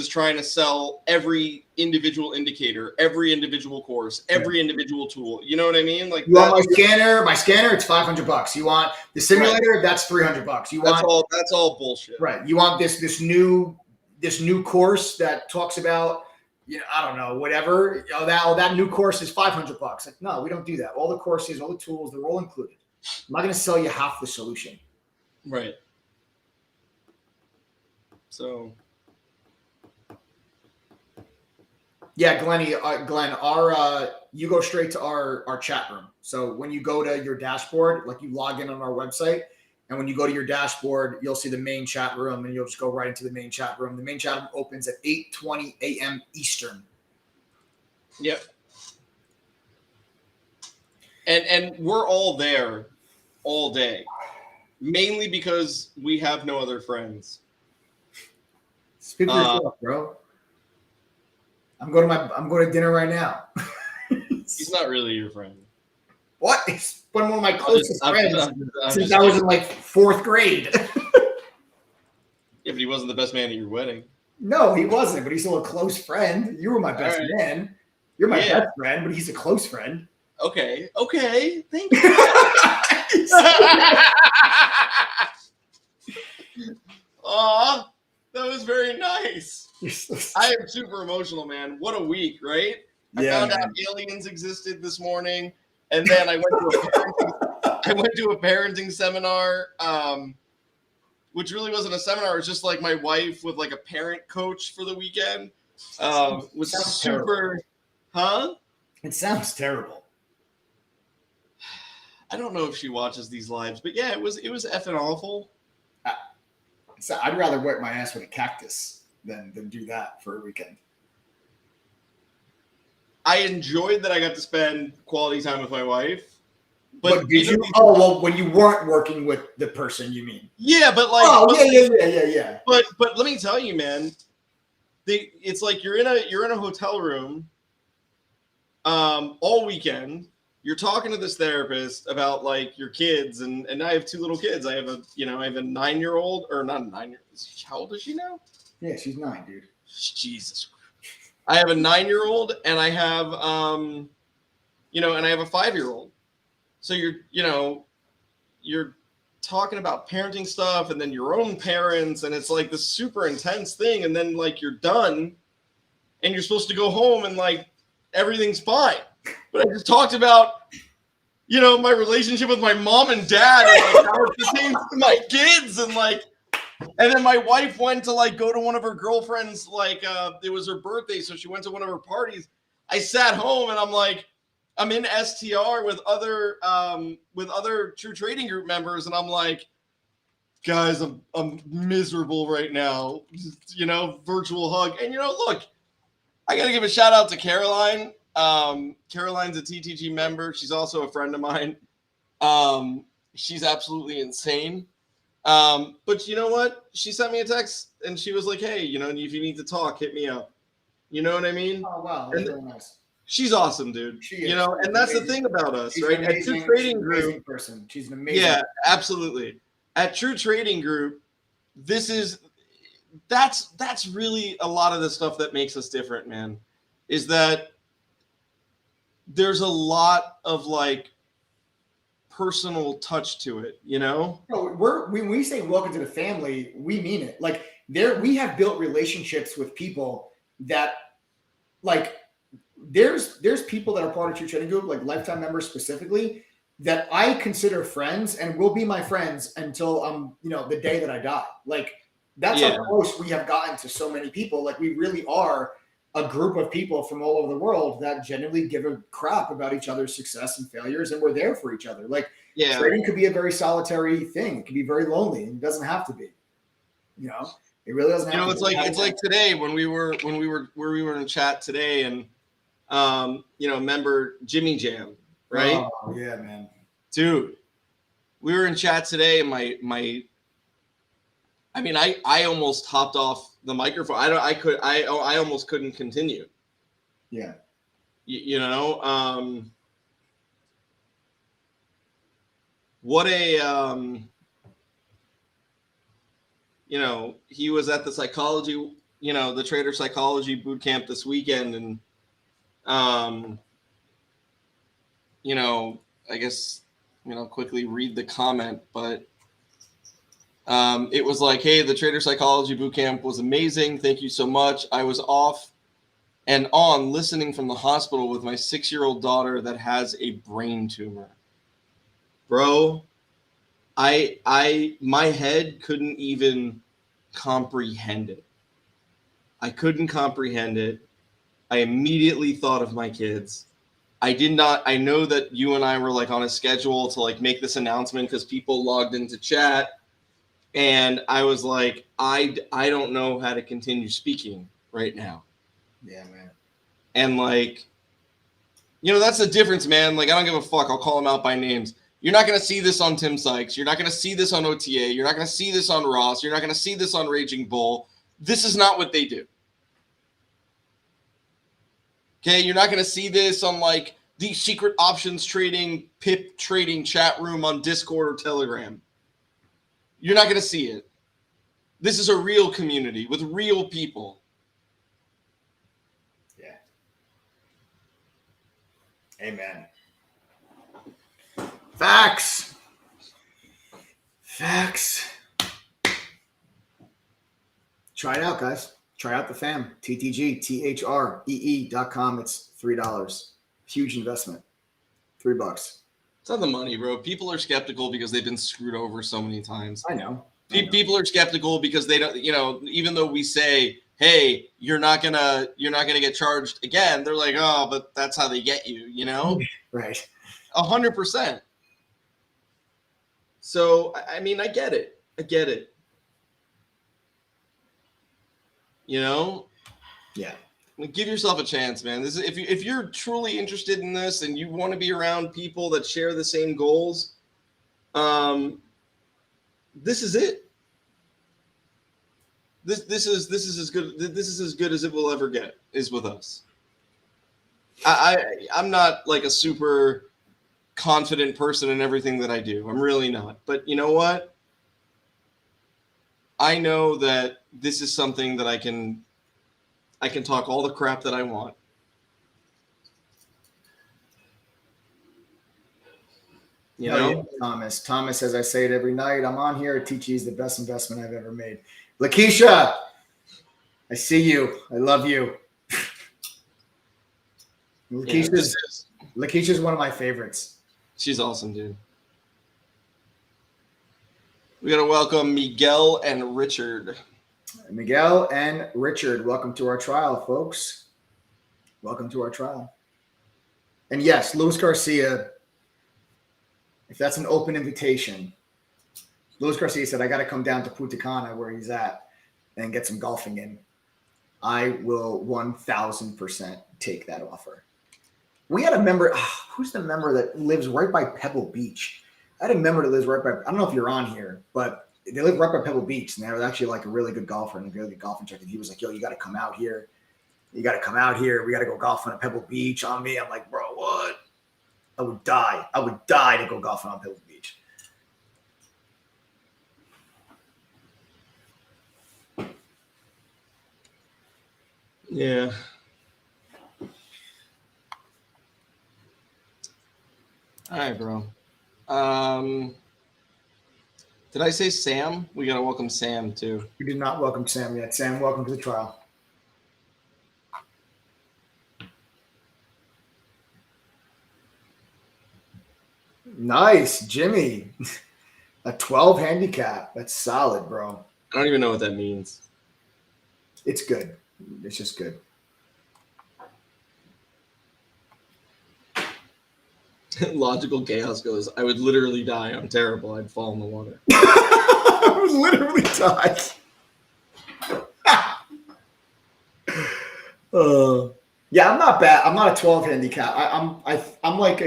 trying to sell every individual indicator, every individual course, every individual tool. You know what I mean? Like,
you want my scanner, it's $500. You want the simulator, right. That's $300.
That's all bullshit.
Right. You want this new course that talks about, I don't know, whatever. That new course is $500. Like, no, we don't do that. All the courses, all the tools, they're all included. I'm not going to sell you half the solution.
Right. So.
Yeah, Glenn, you go straight to our chat room. So when you go to your dashboard, like you log in on our website, and when you go to your dashboard, you'll see the main chat room, and you'll just go right into the main chat room. The main chat room opens at 8:20 a.m. Eastern.
Yep. And we're all there all day, mainly because we have no other friends.
Speak for yourself, bro. I'm going to dinner right now.
He's not really your friend.
What? He's one of my closest friends since I was in like 4th grade.
Yeah, but he wasn't the best man at your wedding.
No, he wasn't, but he's still a close friend. You were my best man. You're my best friend, but he's a close friend.
Okay. Thank you. Aw, that was very nice. I am super emotional, man. What a week, right? I found out aliens existed this morning, and then I went to a parenting seminar, which really wasn't a seminar. It was just like my wife with like a parent coach for the weekend. Was super, huh?
It sounds terrible.
I don't know if she watches these lives, but yeah, it was effing awful.
So I'd rather wipe my ass with a cactus than do that for a weekend.
I enjoyed that I got to spend quality time with my wife.
But did you? Oh, well, when you weren't working with the person, you mean?
Yeah, but like.
Yeah.
But let me tell you, man. It's like you're in a hotel room. All weekend, you're talking to this therapist about like your kids, and I have 2 little kids. I have a 9-year-old, or not a 9-year-old. How old is she now?
Yeah, she's 9, dude.
Jesus. I have a 9-year-old, and I have and I have a 5-year-old. So you're talking about parenting stuff, and then your own parents, and it's like this super intense thing, and then like you're done, and you're supposed to go home, and like everything's fine. But I just talked about my relationship with my mom and dad, and like how it pertains to my kids, and like. And then my wife went to like go to one of her girlfriends, like it was her birthday, so she went to one of her parties. I sat home and I'm like, I'm in STR with other True Trading Group members, and I'm like, guys, I'm miserable right now. Virtual hug. And look, I gotta give a shout out to Caroline. Caroline's a TTG member. She's also a friend of mine. She's absolutely insane. But you know what? She sent me a text and she was like, hey, if you need to talk, hit me up. You know what I mean?
Oh, wow. That's very nice.
She's awesome, dude.
She is.
And that's the thing about us,
she's
right?
Amazing,
At True Trading Group.
Amazing person. She's an amazing
Yeah, absolutely. At True Trading Group, that's really a lot of the stuff that makes us different, man, is that there's a lot of like personal touch to it,
No, when we say welcome to the family, we mean it. Like we have built relationships with people that like there's people that are part of True Trading Group, like lifetime members specifically, that I consider friends and will be my friends until the day that I die. Like that's how close we have gotten to so many people. Like we really are a group of people from all over the world that genuinely give a crap about each other's success and failures, and we're there for each other. Like trading could be a very solitary thing. It can be very lonely, and it doesn't have to be. It really doesn't.
You know, it's like today when we were in chat today, and remember Jimmy Jam, right?
Oh yeah, man.
Dude, we were in chat today, and I almost hopped off the microphone. I almost couldn't continue.
Yeah.
What a he was at the psychology, the trader psychology boot camp this weekend, and I guess quickly read the comment, but it was like, hey, the trader psychology boot camp was amazing, thank you so much. I was off and on listening from the hospital with my 6-year-old daughter that has a brain tumor. Bro, my head couldn't even comprehend it. I couldn't comprehend it. I immediately thought of my kids. I know that you and I were like on a schedule to like make this announcement because people logged into chat, and I was like, I don't know how to continue speaking right now.
Yeah, man.
And like, that's the difference, man. Like, I don't give a fuck. I'll call them out by names. You're not going to see this on Tim Sykes. You're not going to see this on OTA. You're not going to see this on Ross. You're not going to see this on Raging Bull. This is not what they do. Okay, you're not going to see this on like the secret options trading, pip trading chat room on Discord or Telegram. You're not going to see it. This is a real community with real people.
Yeah. Amen. Facts. Try it out, guys. Try out the fam. TTG.com. It's $3. Huge investment. $3.
It's not the money, bro. People are skeptical because they've been screwed over so many times.
I know.
People are skeptical because they don't, even though we say, hey, you're not gonna get charged again, they're like, oh, but that's how they get you,
Right.
100%. So, I mean, I get it.
Yeah.
Give yourself a chance, man. This is, if you're truly interested in this and you want to be around people that share the same goals, this is it. This is as good. This is as good as it will ever get. Is with us. I'm not like a super confident person in everything that I do. I'm really not. But you know what? I know that this is something that I can talk all the crap that I want.
Thomas, as I say it every night, I'm on here. TG is the best investment I've ever made. Lakeisha, I see you. I love you. Lakeisha's one of my favorites.
She's awesome, dude. We got to welcome Miguel and Richard.
Miguel and Richard, welcome to our trial, folks. Welcome to our trial. And yes, Luis Garcia, if that's an open invitation, Luis Garcia said, I got to come down to Punta Cana where he's at and get some golfing in. I will 1,000% take that offer. We had a member, who's the member that lives right by Pebble Beach? I had a member that lives right by, I don't know if you're on here, but they live right by Pebble Beach, and they're actually like a really good golfer and a really good golf instructor. He was like, yo, you got to come out here. You got to come out here. We got to go golfing at Pebble Beach on me. I'm like, bro, what? I would die. I would die to go golfing on Pebble Beach.
Yeah. All right, bro. Did I say Sam? We got to welcome Sam, too.
We did not welcome Sam yet. Sam, welcome to the trial. Nice, Jimmy. A 12 handicap. That's solid, bro.
I don't even know what that means.
It's good. It's just good.
Logical Chaos goes, I would literally die. I'm terrible. I'd fall in the water.
I would literally die. Yeah, I'm not bad. I'm not a 12 handicap. I'm like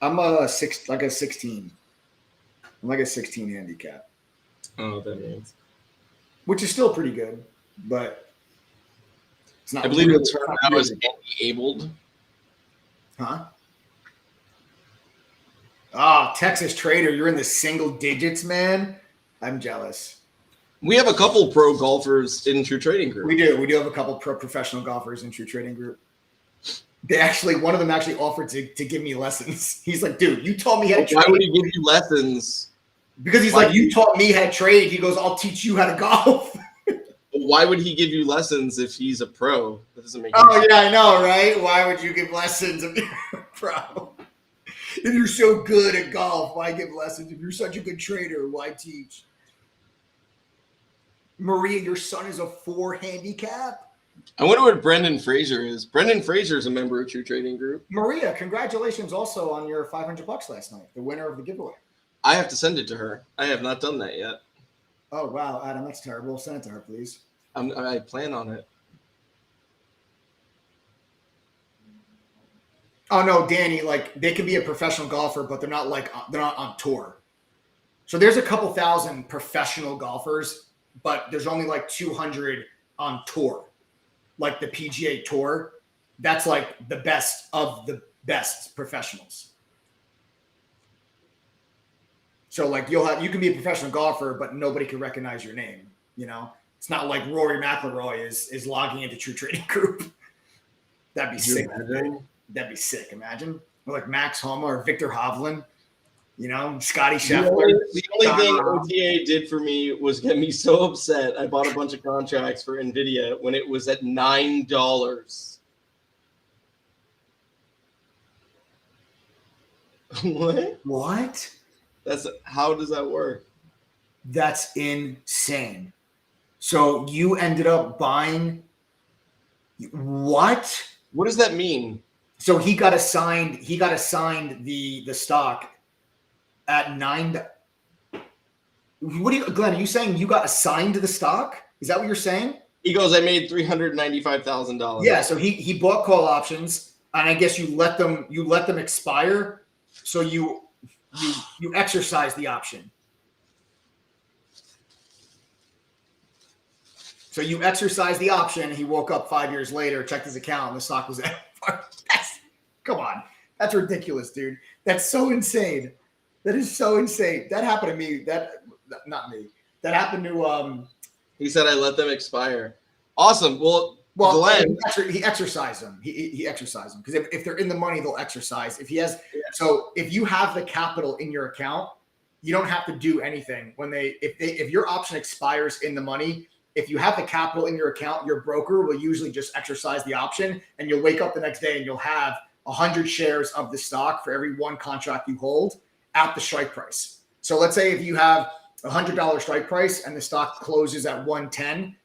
I'm a 16. I'm like a 16 handicap,
I don't know what that means.
which is still pretty good, but it's not
I believe
really,
the term now is handy-abled.
huh? Ah, Texas Trader, you're in the single digits, man. I'm jealous.
We have a couple pro golfers in True Trading Group.
We do have a couple professional golfers in True Trading Group. One of them actually offered to give me lessons. He's like, dude, you taught me how to trade.
Why would he give you lessons?
Because he's like, you taught me how to trade. He goes, I'll teach you how to golf.
Why would he give you lessons if he's a pro? That doesn't make
Oh, yeah, I know, right? Why would you give lessons if you're a pro? If you're so good at golf, why give lessons? If you're such a good trader, why teach? Maria, your son is a 4 handicap?
I wonder what Brendan Fraser is. Brendan Fraser is a member of True Trading Group.
Maria, congratulations also on your $500 last night, the winner of the giveaway.
I have to send it to her. I have not done that yet.
Oh, wow, Adam, that's terrible. Send it to her, please.
I plan on it.
Oh, no, Danny, like, they can be a professional golfer, but they're not on tour. So there's a couple thousand professional golfers, but there's only like 200 on tour. Like the PGA Tour, that's like the best of the best professionals. So like you can be a professional golfer, but nobody can recognize your name. You know, it's not like Rory McIlroy is logging into True Trading Group. That'd be sick. That'd be sick. Imagine or like Max Homa or Victor Hovland. You know, Scotty Scheffler.
The only thing OTA did for me was get me so upset. I bought a bunch of contracts for NVIDIA when it was at $9.
What?
How does that work?
That's insane. So you ended up buying what?
What does that mean?
So he got assigned the stock at 9. Glenn, are you saying you got assigned to the stock? Is that what you're saying?
He goes, I made $395,000.
Yeah, so he bought call options, and I guess you let them expire, so you exercise the option. So you exercise the option, and he woke up 5 years later, checked his account, and the stock was at come on. That's ridiculous, dude. That's so insane. That is so insane. That happened to me. Not me. That happened to
He said I let them expire. Awesome. Well, Glenn,
he exercised them. He exercised them because if they're in the money, they'll exercise. If he has, so if you have the capital in your account, you don't have to do anything when if your option expires in the money. If you have the capital in your account, your broker will usually just exercise the option, and you'll wake up the next day and you'll have 100 shares of the stock for every one contract you hold at the strike price. So let's say if you have $100 strike price and the stock closes at 110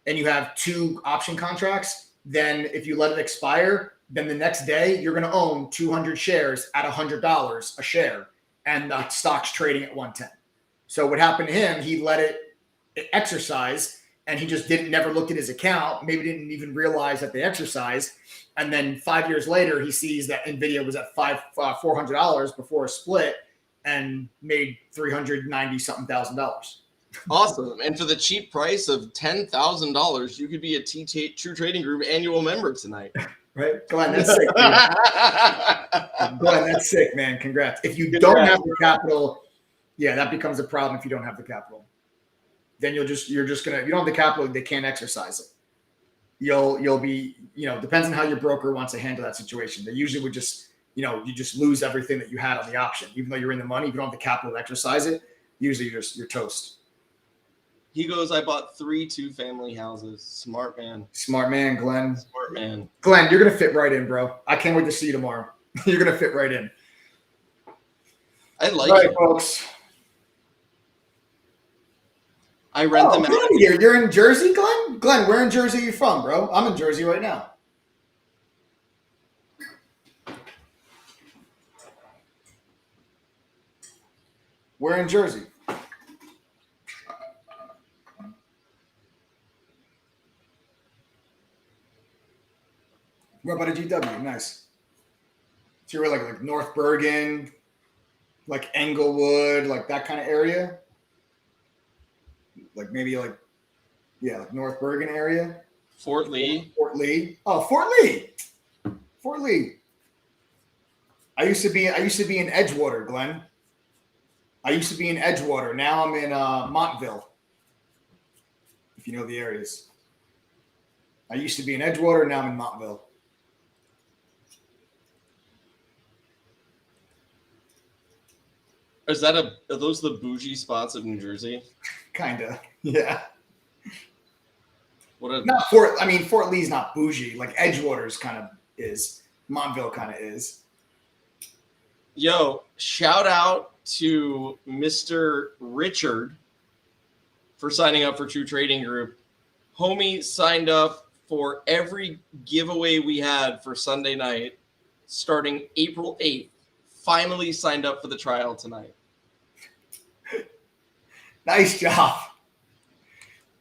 and you have 2 option contracts, then if you let it expire, then the next day you're going to own 200 shares at $100 a share, and the stock's trading at 110. So what happened to him, he let it exercise, and he just never looked at his account, maybe didn't even realize that they exercised. And then 5 years later, he sees that NVIDIA was at $400 before a split and made $390-something thousand.
Awesome. And for the cheap price of $10,000, you could be a True Trading Group annual member tonight.
Right? Glenn, that's sick. Glenn, that's sick, man. Congrats. If you don't have the capital, yeah, that becomes a problem if you don't have the capital. Then you're just gonna, if you don't have the capital, they can't exercise it. You'll be, depends on how your broker wants to handle that situation. They usually would just, you just lose everything that you had on the option. Even though you're in the money, if you don't have the capital to exercise it, usually you're toast.
He goes, I bought 3 2-family houses. Smart man.
Smart man, Glenn.
Smart man.
Glenn, you're gonna fit right in, bro. I can't wait to see you tomorrow. You're gonna fit right in.
I like
All right,
it.
folks.
I rent them out.
Here. You're in Jersey, Glenn? Glenn, where in Jersey are you from, bro? I'm in Jersey right now. Where in Jersey? Right by the GW. Nice. So you're like North Bergen, like Englewood, like that kind of area. Like maybe like North Bergen area.
Fort Lee.
Fort Lee. Oh, Fort Lee. Fort Lee. I used to be in Edgewater, Glenn. I used to be in Edgewater. Now I'm in Montville. If you know the areas. I used to be in Edgewater. Now I'm in Montville.
Are those the bougie spots of New Jersey?
Kinda. Yeah.
Not
Fort Lee's not bougie. Like Edgewater's kind of is. Montville kind of is.
Yo, shout out to Mr. Richard for signing up for True Trading Group. Homie signed up for every giveaway we had for Sunday night starting April 8th. Finally signed up for the trial tonight.
Nice job.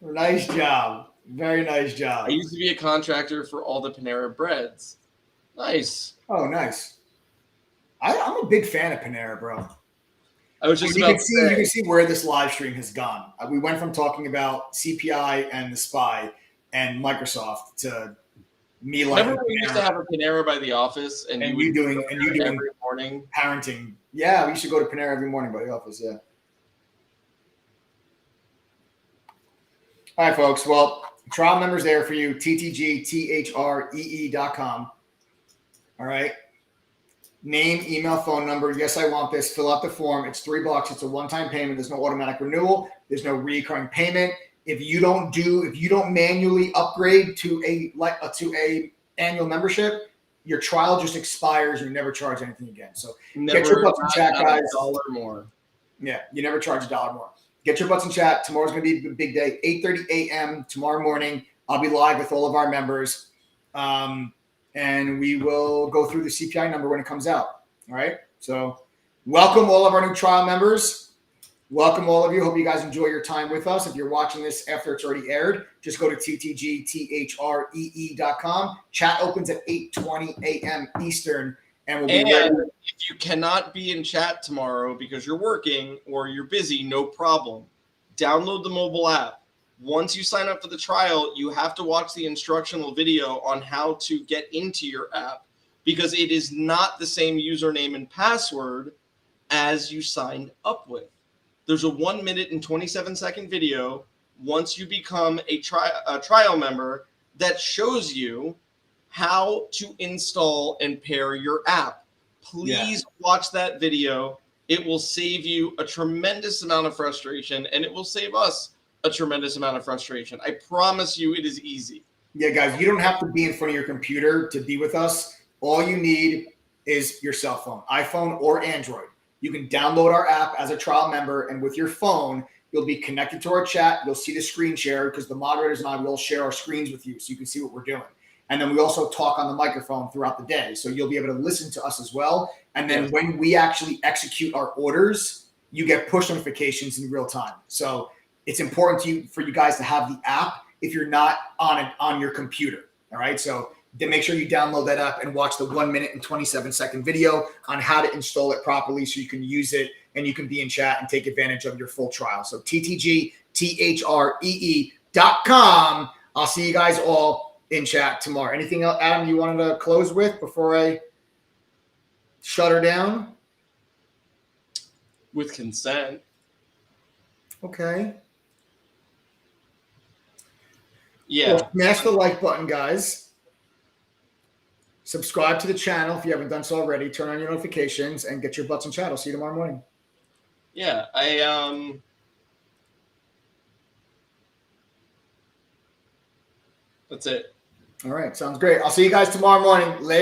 Nice job. Very nice job.
I used to be a contractor for all the Panera Breads. Nice.
Oh, nice. I'm a big fan of Panera, bro.
I was just
you can see where this live stream has gone. We went from talking about CPI and the SPY and Microsoft to me like.
Remember we used to have a Panera by the office, and you doing every morning
parenting. Yeah, we used to go to Panera every morning by the office. Yeah. All right, folks. Well, trial members there for you. ttgthree.com. All right. Name, email, phone number. Yes, I want this. Fill out the form. It's $3. It's a one-time payment. There's no automatic renewal. There's no recurring payment. If you don't manually upgrade to a annual membership, your trial just expires. You never charge anything again. So get your butts in chat, guys.
$1 more.
Yeah, you never charge $1 more. Get your butts in chat. Tomorrow's going to be a big day. 8:30 a.m. tomorrow morning. I'll be live with all of our members. And we will go through the CPI number when it comes out. All right. So welcome all of our new trial members. Welcome all of you. Hope you guys enjoy your time with us. If you're watching this after it's already aired, just go to ttgthree.com. Chat opens at 8:20 a.m. Eastern. And we'll be ready.
If you cannot be in chat tomorrow because you're working or you're busy, no problem. Download the mobile app. Once you sign up for the trial, you have to watch the instructional video on how to get into your app because it is not the same username and password as you signed up with. There's a 1 minute and 27-second video once you become a trial member that shows you how to install and pair your app. Please watch that video. It will save you a tremendous amount of frustration, and it will save us a tremendous amount of frustration. I promise you it is easy.
Yeah, guys, you don't have to be in front of your computer to be with us. All you need is your cell phone, iPhone or Android. You can download our app as a trial member, and with your phone, you'll be connected to our chat. You'll see the screen share because the moderators and I will share our screens with you so you can see what we're doing. And then we also talk on the microphone throughout the day. So you'll be able to listen to us as well. And then when we actually execute our orders, you get push notifications in real time. So it's important for you guys to have the app if you're not on it on your computer. All right. So then make sure you download that app and watch the 1 minute and 27-second video on how to install it properly so you can use it and you can be in chat and take advantage of your full trial. So ttgthree.com. I'll see you guys all in chat tomorrow. Anything else, Adam, you wanted to close with before I shut her down?
With consent.
Okay.
Yeah.
Well, smash the like button, guys. Subscribe to the channel if you haven't done so already. Turn on your notifications and get your butts in chat. I'll see you tomorrow morning.
Yeah, that's it.
All right, sounds great. I'll see you guys tomorrow morning. Later.